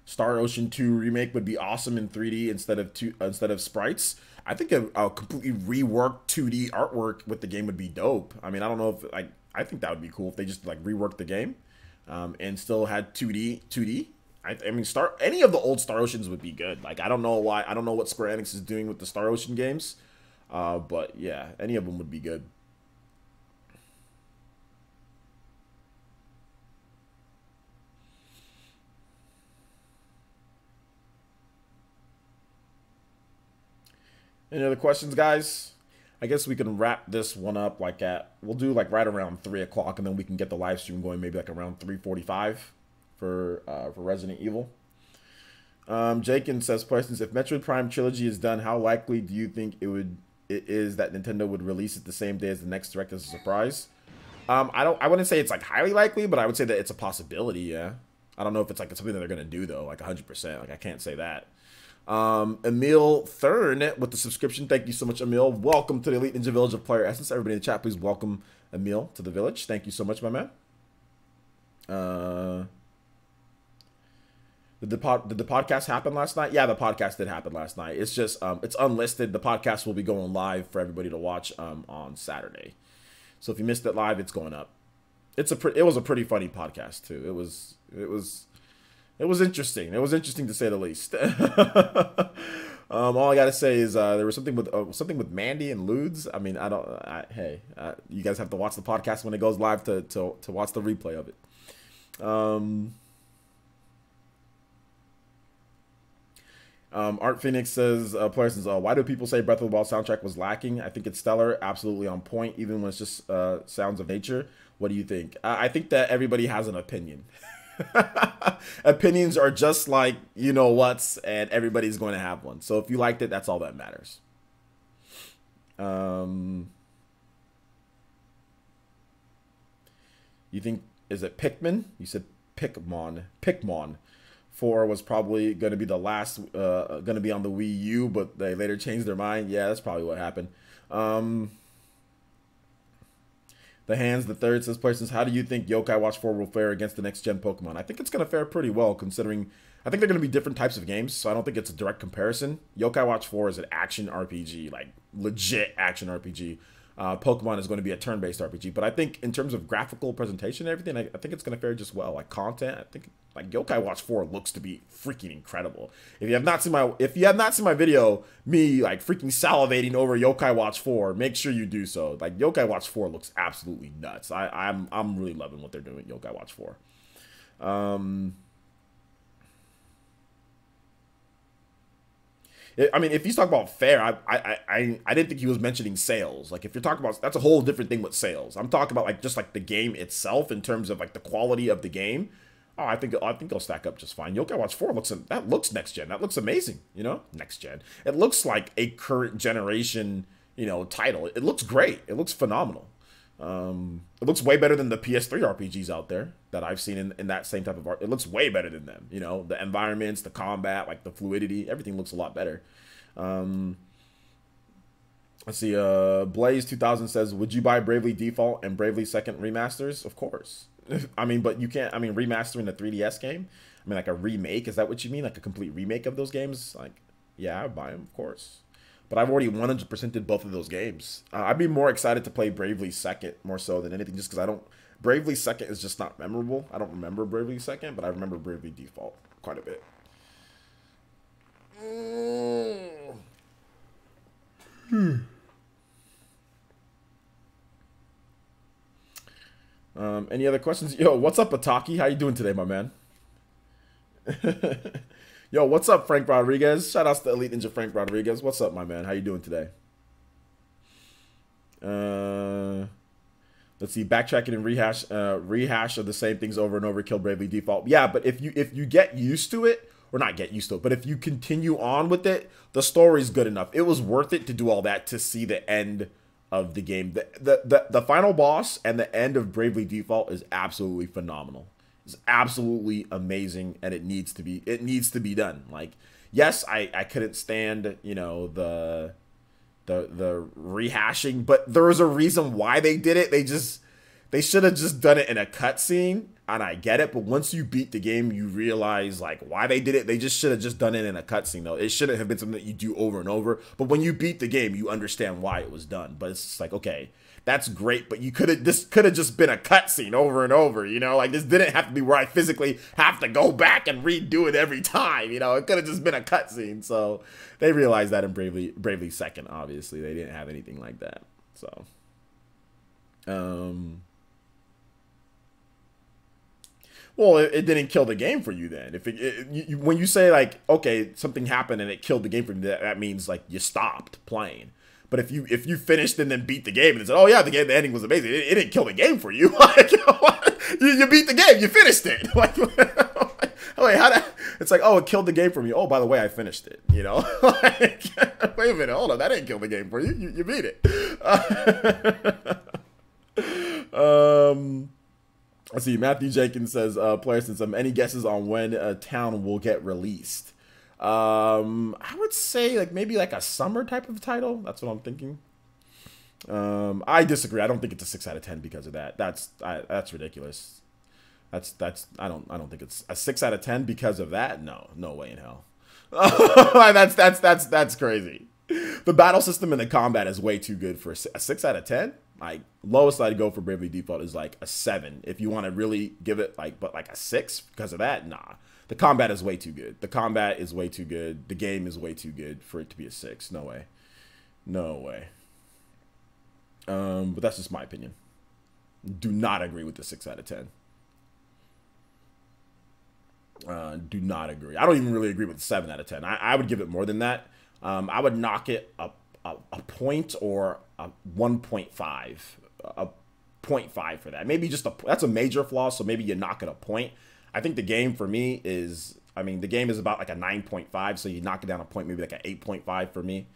Star Ocean 2 remake would be awesome in 3D instead of sprites. I think a completely reworked 2D artwork with the game would be dope. I mean, I don't know if I think that would be cool if they just like reworked the game and still had 2D. I mean, any of the old Star Oceans would be good. Like I don't know what Square Enix is doing with the Star Ocean games, but yeah, any of them would be good. Any other questions, guys? I guess we can wrap this one up we'll do like right around 3 o'clock, and then we can get the live stream going maybe like around 3:45 for Resident Evil. Jakin says, questions: if Metroid Prime Trilogy is done, how likely do you think it is that Nintendo would release it the same day as the next Direct as a surprise? I wouldn't say it's like highly likely, but I would say that it's a possibility. Yeah, I don't know if it's like something that they're gonna do though, like 100%. Like I can't say that. Emil Thurn with the subscription. Thank you so much, Emil. Welcome to the Elite Ninja Village of Player Essence. Everybody in the chat, please welcome Emil to the village. Thank you so much, my man. Did the podcast happen last night? Yeah, the podcast did happen last night. It's just it's unlisted. The podcast will be going live for everybody to watch on Saturday. So if you missed it live, it's going up. It was a pretty funny podcast too. It was interesting. It was interesting to say the least. All I gotta say is there was something with Mandy and Ludes. I mean, hey, you guys have to watch the podcast when it goes live to watch the replay of it. Art Phoenix says, Players, why do people say Breath of the Wild soundtrack was lacking? I think it's stellar, absolutely on point, even when it's just sounds of nature. What do you think? I think that everybody has an opinion. Opinions are just like you know what's, and everybody's going to have one. So if you liked it, that's all that matters. You think, is it Pikmin? You said Pikmon 4 was probably going to be the last, going to be on the Wii U, but they later changed their mind. Yeah, that's probably what happened. The Hands the Third says, Places, how do you think Yokai Watch 4 will fare against the next gen Pokemon? I think it's going to fare pretty well, considering I think they're going to be different types of games, so I don't think it's a direct comparison. Yokai Watch 4 is an action RPG, like legit action RPG. Pokemon is going to be a turn-based RPG, but I think in terms of graphical presentation and everything, I think it's going to fare just well. Like content, I think like Yokai Watch 4 looks to be freaking incredible. If you have not seen my video, me like freaking salivating over Yokai Watch 4, make sure you do so. Like Yokai Watch 4 looks absolutely nuts. I'm really loving what they're doing with Yokai Watch 4. I mean, if he's talking about fair, I didn't think he was mentioning sales. Like, if you're talking about, that's a whole different thing with sales. I'm talking about like just like the game itself in terms of like the quality of the game. Oh, I think they'll stack up just fine. Yokai Watch 4 looks next gen. That looks amazing. You know, next gen. It looks like a current generation, you know, title. It looks great. It looks phenomenal. It looks way better than the PS3 RPGs out there that I've seen in that same type of art. It looks way better than them. You know, the environments, the combat, like the fluidity, everything looks a lot better. Let's see. Blaze 2000 says, would you buy Bravely Default and Bravely Second remasters? Of course. I mean, but you can't. I mean, remastering the 3DS game. I mean, like a remake. Is that what you mean? Like a complete remake of those games? Like, yeah, I'd buy them, of course. But I've already 100%ed both of those games. I'd be more excited to play Bravely Second more so than anything, just because I don't. Bravely Second is just not memorable. I don't remember Bravely Second, but I remember Bravely Default quite a bit. Any other questions? Yo, what's up, Ataki? How you doing today, my man? Yo, what's up, Frank Rodriguez? Shout outs to Elite Ninja Frank Rodriguez. What's up, my man? How you doing today? Let's see, backtracking and rehash of the same things over and over. Kill Bravely Default. Yeah, but if you get used to it, or not get used to it, but if you continue on with it, the story's good enough. It was worth it to do all that to see the end of the game. The final boss and the end of Bravely Default is absolutely phenomenal. It's absolutely amazing, and it needs to be done. Like, yes, I couldn't stand, you know, the rehashing, but there was a reason why they did it. They should have just done it in a cutscene, and I get it, but once you beat the game, you realize, like, why they did it. They just should have just done it in a cutscene, though. It shouldn't have been something that you do over and over, but when you beat the game, you understand why it was done. But it's just like, okay, that's great, but this could have just been a cutscene over and over, you know? Like, this didn't have to be where I physically have to go back and redo it every time, you know? It could have just been a cutscene, so they realized that in Bravely Second, obviously. They didn't have anything like that, so... Well, it didn't kill the game for you then. If when you say, like, okay, something happened and it killed the game for you, that means, like, you stopped playing. But if you finished and then beat the game and said, oh yeah, the ending was amazing, it didn't kill the game for you. Like, you beat the game, you finished it. Like, wait, it's like, oh, it killed the game for me. Oh, by the way, I finished it. You know, like, wait a minute, hold on, that didn't kill the game for you. You beat it. Let's see. Matthew Jenkins says, "Player since any guesses on when a town will get released?" I would say like maybe like a summer type of title. That's what I'm thinking. I disagree. I don't think it's a 6 out of 10 because of that. That's ridiculous. I don't think it's a 6 out of 10 because of that. No way in hell. That's crazy. The battle system and the combat is way too good for a 6 out of 10. Like, lowest I'd go for Bravely Default is like a 7. If you want to really give it like a 6 because of that, nah. The combat is way too good. The combat is way too good. The game is way too good for it to be a 6. No way. No way. But that's just my opinion. Do not agree with the 6 out of 10. Do not agree. I don't even really agree with the 7 out of 10. I would give it more than that. I would knock it a point or a 1.5. A 0.5 for that. Maybe just that's a major flaw, so maybe you knock it a point. I think the game for me is, I mean, the game is about like a 9.5, so you knock it down a point, maybe like an 8.5 for me.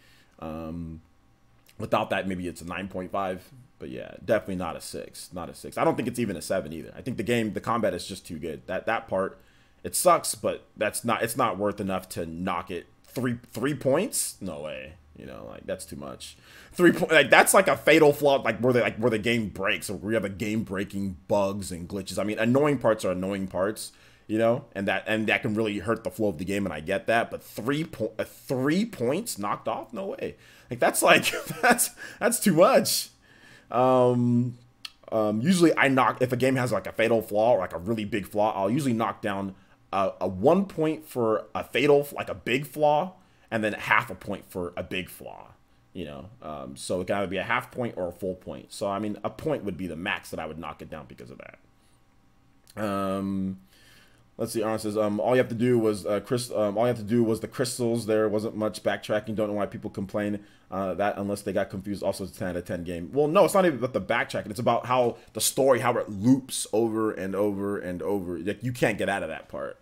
Without that, maybe it's a 9.5. But yeah, definitely not a 6. Not a 6. I don't think it's even a 7 either. I think the combat is just too good. That part, it sucks, but it's not worth enough to knock it 3 points. No way. You know, like, that's too much. 3 points, like, that's like a fatal flaw, like where the game breaks, or where you have a game breaking bugs and glitches. I mean, annoying parts are annoying parts, you know, and that can really hurt the flow of the game, and I get that. But 3 points knocked off, no way. Like, that's like that's too much. Usually if a game has like a fatal flaw or like a really big flaw, I'll usually knock down a 1 point for a fatal, like a big flaw, and then half a point for a big flaw, you know. So it can either be a half point or a full point. So I mean, a point would be the max that I would knock it down because of that. Let's see. Aaron says, all you have to do was the crystals. There wasn't much backtracking. Don't know why people complain that unless they got confused. Also, it's a 10 out of 10 game. Well, no, it's not even about the backtracking. It's about how the story, how it loops over and over and over. Like, you can't get out of that part.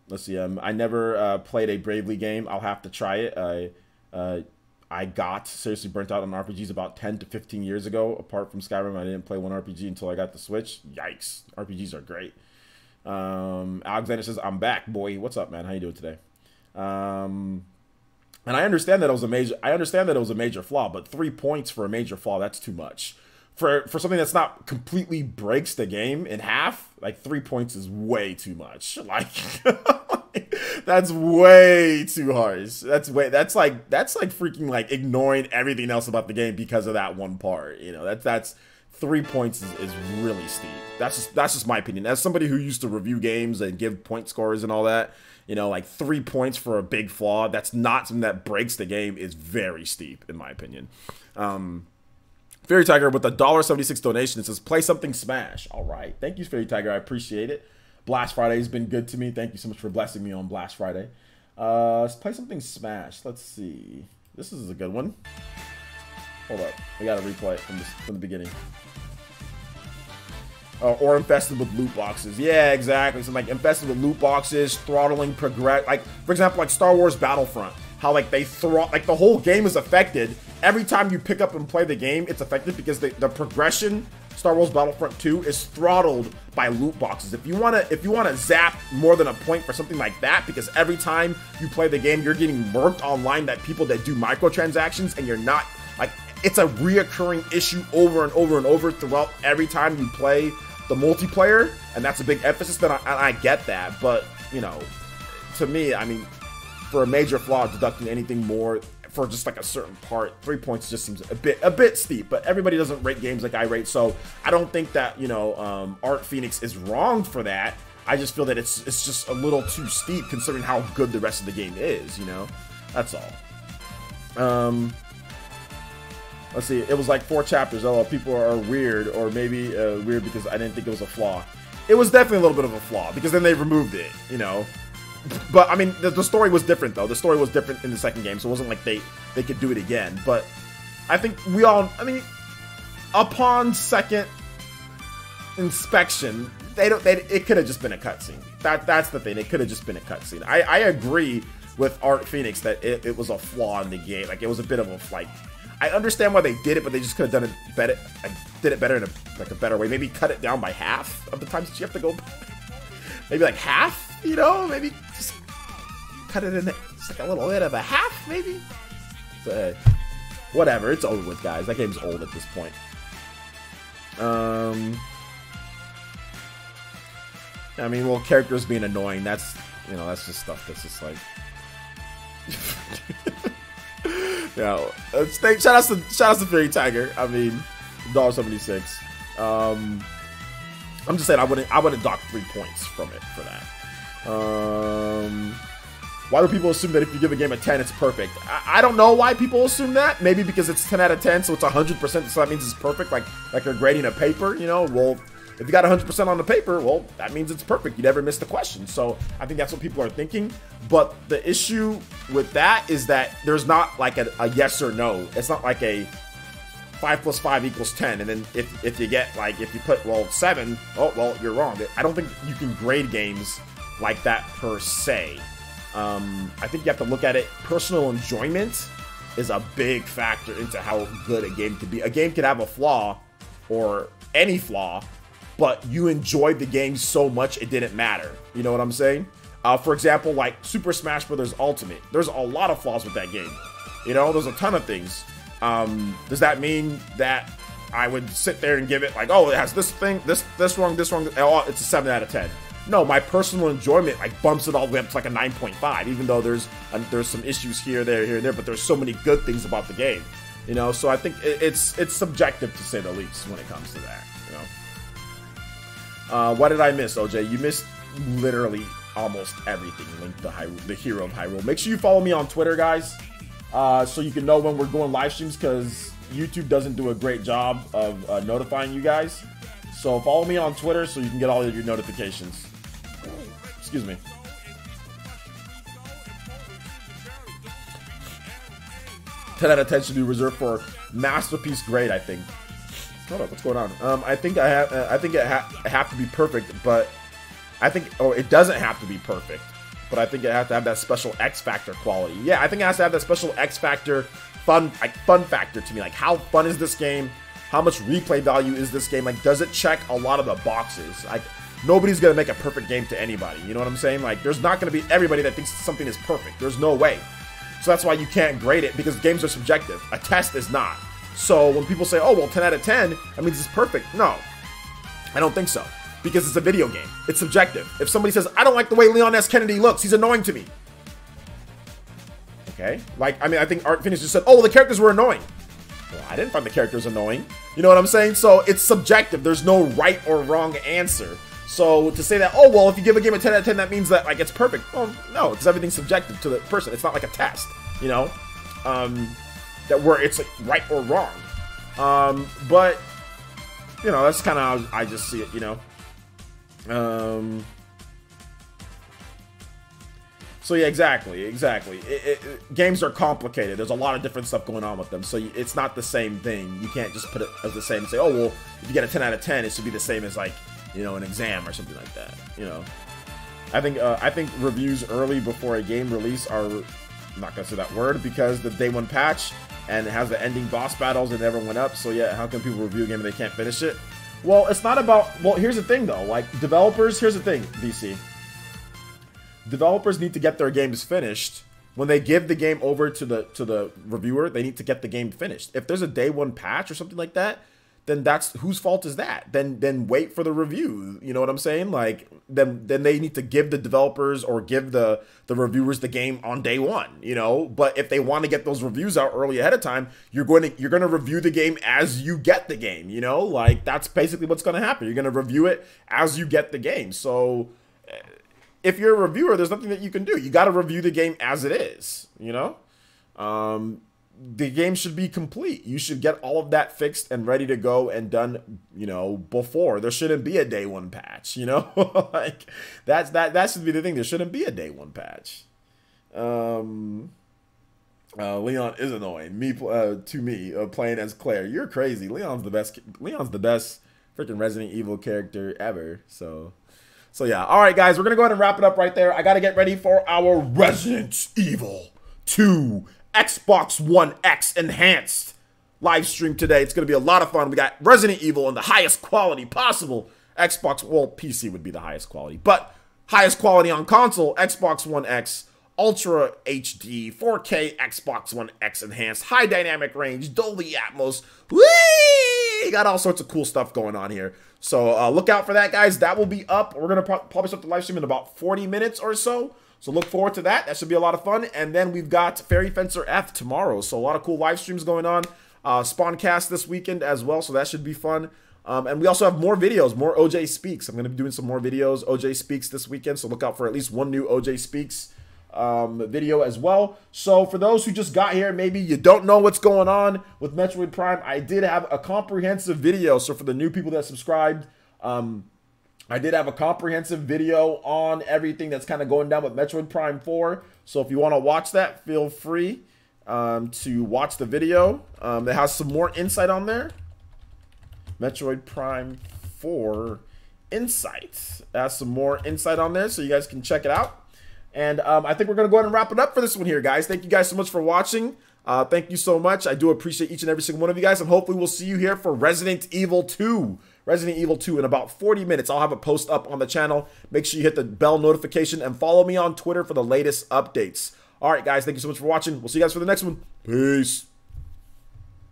Let's see. I never played a Bravely game. I'll have to try it. I got seriously burnt out on RPGs about 10 to 15 years ago. Apart from Skyrim, I didn't play one RPG until I got the Switch. Yikes. RPGs are great. Alexander says, I'm back, boy. What's up, man? How you doing today? And I understand that it was a major flaw, but 3 points for a major flaw, that's too much. For something that's not completely breaks the game in half, like 3 points is way too much. Like, that's way too harsh. That's like freaking like ignoring everything else about the game because of that one part. You know, that's 3 points is really steep. That's just my opinion. As somebody who used to review games and give point scores and all that, you know, like 3 points for a big flaw, that's not something that breaks the game, is very steep in my opinion. Fairy Tiger with a $1.76 donation. It says, play something Smash. All right. Thank you, Fairy Tiger. I appreciate it. Blast Friday has been good to me. Thank you so much for blessing me on Blast Friday. Let's play something Smash. Let's see. This is a good one. Hold up. We got to replay it from the beginning. Or infested with loot boxes. Yeah, exactly. So like infested with loot boxes, throttling progress. Like, for example, like Star Wars Battlefront how like they throw, like the whole game is affected. Every time you pick up and play the game, it's affected because the progression, Star Wars Battlefront 2, is throttled by loot boxes. If you wanna zap more than a point for something like that, because every time you play the game, you're getting murked online by people that do microtransactions, and you're not, like, it's a reoccurring issue over and over and over throughout every time you play the multiplayer, and that's a big emphasis. Then I get that, but you know, to me, I mean, for a major flaw, deducting anything more for just like a certain part, 3 points just seems a bit steep. But everybody doesn't rate games like I rate, so I don't think that, you know, Art Phoenix is wrong for that. I just feel that it's just a little too steep considering how good the rest of the game is, you know. That's all. Let's see. It was like 4 chapters. Oh, people are weird, or maybe weird because I didn't think it was a flaw. It was definitely a little bit of a flaw because then they removed it, you know. But I mean, the story was different though. The story was different in the second game, so it wasn't like they could do it again. But I think we all, I mean, upon second inspection, it could have just been a cutscene. That's the thing. It could have just been a cutscene. I agree with Art Phoenix that it was a flaw in the game. Like, it was a bit of a, like, I understand why they did it, but they just could have done it better. Like, did it better in a better way. Maybe cut it down by half of the times that you have to go. Maybe like half, you know? Maybe just cut it in just like a little bit of a half, maybe. So, whatever. It's over with, guys. That game's old at this point. I mean, well, characters being annoying. That's, you know, that's just stuff that's just like. Yeah, shout out to Fairy Tiger. I mean, $1.76. I'm just saying I wouldn't dock 3 points from it for that. Why do people assume that if you give a game a 10, it's perfect? I don't know why people assume that. Maybe because it's 10 out of 10, so it's 100%, so that means it's perfect. Like you're grading a paper, you know. Well, if you got 100% on the paper, well, that means it's perfect. You never missed the question. So I think that's what people are thinking. But the issue with that is that there's not like a yes or no. It's not like a 5 + 5 = 10. And then if you get, like, if you put, well, 7, oh, well, you're wrong. I don't think you can grade games like that per se. I think you have to look at it. Personal enjoyment is a big factor into how good a game could be. A game could have a flaw or any flaw, but you enjoyed the game so much it didn't matter. You know what I'm saying? For example, like Super Smash Bros. Ultimate. There's a lot of flaws with that game. You know, there's a ton of things. Does that mean that I would sit there and give it like, oh, it has this thing, this wrong, oh, it's a 7 out of 10? No, my personal enjoyment like bumps it all the way up to like a 9.5, even though there's some issues here, there, but there's so many good things about the game. You know, so I think it's subjective to say the least when it comes to that. You know. What did I miss, OJ? You missed literally almost everything. Link the hero of Hyrule. Make sure you follow me on Twitter, guys, so you can know when we're going live streams, because YouTube doesn't do a great job of notifying you guys. So follow me on Twitter so you can get all of your notifications. Excuse me. $10 out of 10 should be reserved for masterpiece grade, I think. Hold up, what's going on? I think it have to be perfect, but I think, oh, it doesn't have to be perfect, but I think it has to have that special X factor quality. Yeah, I think it has to have that special X factor, fun factor to me. Like, how fun is this game? How much replay value is this game? Like, does it check a lot of the boxes? Like, nobody's gonna make a perfect game to anybody. You know what I'm saying? Like, there's not gonna be everybody that thinks something is perfect. There's no way. So that's why you can't grade it, because games are subjective. A test is not. So when people say, oh, well, 10 out of 10, that means it's perfect. No, I don't think so, because it's a video game. It's subjective. If somebody says, I don't like the way Leon S. Kennedy looks, he's annoying to me. Okay? Like, I mean, I think Art Phoenix just said, oh, well, the characters were annoying. Well, I didn't find the characters annoying. You know what I'm saying? So it's subjective. There's no right or wrong answer. So to say that, oh, well, if you give a game a 10 out of 10, that means that, like, it's perfect. Well, no, because everything's subjective to the person. It's not like a test, you know, that where it's like right or wrong. But, you know, that's kind of how I just see it, you know. So yeah, exactly. Games are complicated. There's a lot of different stuff going on with them. So it's not the same thing. You can't just put it as the same and say, oh, well, if you get a 10 out of 10, it should be the same as, like, you know, an exam or something like that. You know, I think reviews early before a game release are I'm not gonna say that word because the day one patch and it has the ending boss battles and never went up. So yeah, how can people review a game and they can't finish it? Well, it's not about, well, here's the thing though, like developers, here's the thing, BC. Developers need to get their games finished. When they give the game over to the reviewer, they need to get the game finished. If there's a day one patch or something like that, then that's whose fault is that? Then wait for the review. You know what I'm saying? Like then they need to give the developers or give the reviewers the game on day one, you know? But if they want to get those reviews out early ahead of time, you're going to review the game as you get the game, you know? Like that's basically what's going to happen. You're going to review it as you get the game. So if you're a reviewer, there's nothing that you can do. You got to review the game as it is, you know? The game should be complete. You should get all of that fixed and ready to go and done, you know, before. There shouldn't be a day one patch, you know? Like that should be the thing. There shouldn't be a day one patch. Leon is annoying. Playing as Claire. You're crazy. Leon's the best freaking Resident Evil character ever. So yeah. All right, guys, we're going to go ahead and wrap it up right there. I got to get ready for our Resident Evil 2 Xbox One X Enhanced live stream today. It's going to be a lot of fun. We got Resident Evil in the highest quality possible. Xbox, well, PC would be the highest quality, but highest quality on console, Xbox One X, Ultra HD, 4K Xbox One X Enhanced, high dynamic range, Dolby Atmos. Whee! Got all sorts of cool stuff going on here. So look out for that, guys. That will be up. We're going to probably start the live stream in about 40 minutes or so. So look forward to that. That should be a lot of fun. And then we've got Fairy Fencer F tomorrow. So a lot of cool live streams going on. Spawncast this weekend as well. So that should be fun. And we also have more videos, more OJ Speaks. I'm going to be doing some more videos, OJ Speaks this weekend. So look out for at least one new OJ Speaks video as well. So for those who just got here, maybe you don't know what's going on with Metroid Prime, I did have a comprehensive video. So for the new people that subscribed, I did have a comprehensive video on everything that's kind of going down with Metroid Prime 4. So if you want to watch that, feel free to watch the video. It has some more insight on there. Metroid Prime 4 Insight. It has some more insight on there, so you guys can check it out. And I think we're going to go ahead and wrap it up for this one here, guys. Thank you guys so much for watching. Thank you so much. I do appreciate each and every single one of you guys. And hopefully we'll see you here for Resident Evil 2. Resident Evil 2 in about 40 minutes. I'll have a post up on the channel. Make sure you hit the bell notification and follow me on Twitter for the latest updates. All right, guys. Thank you so much for watching. We'll see you guys for the next one. Peace.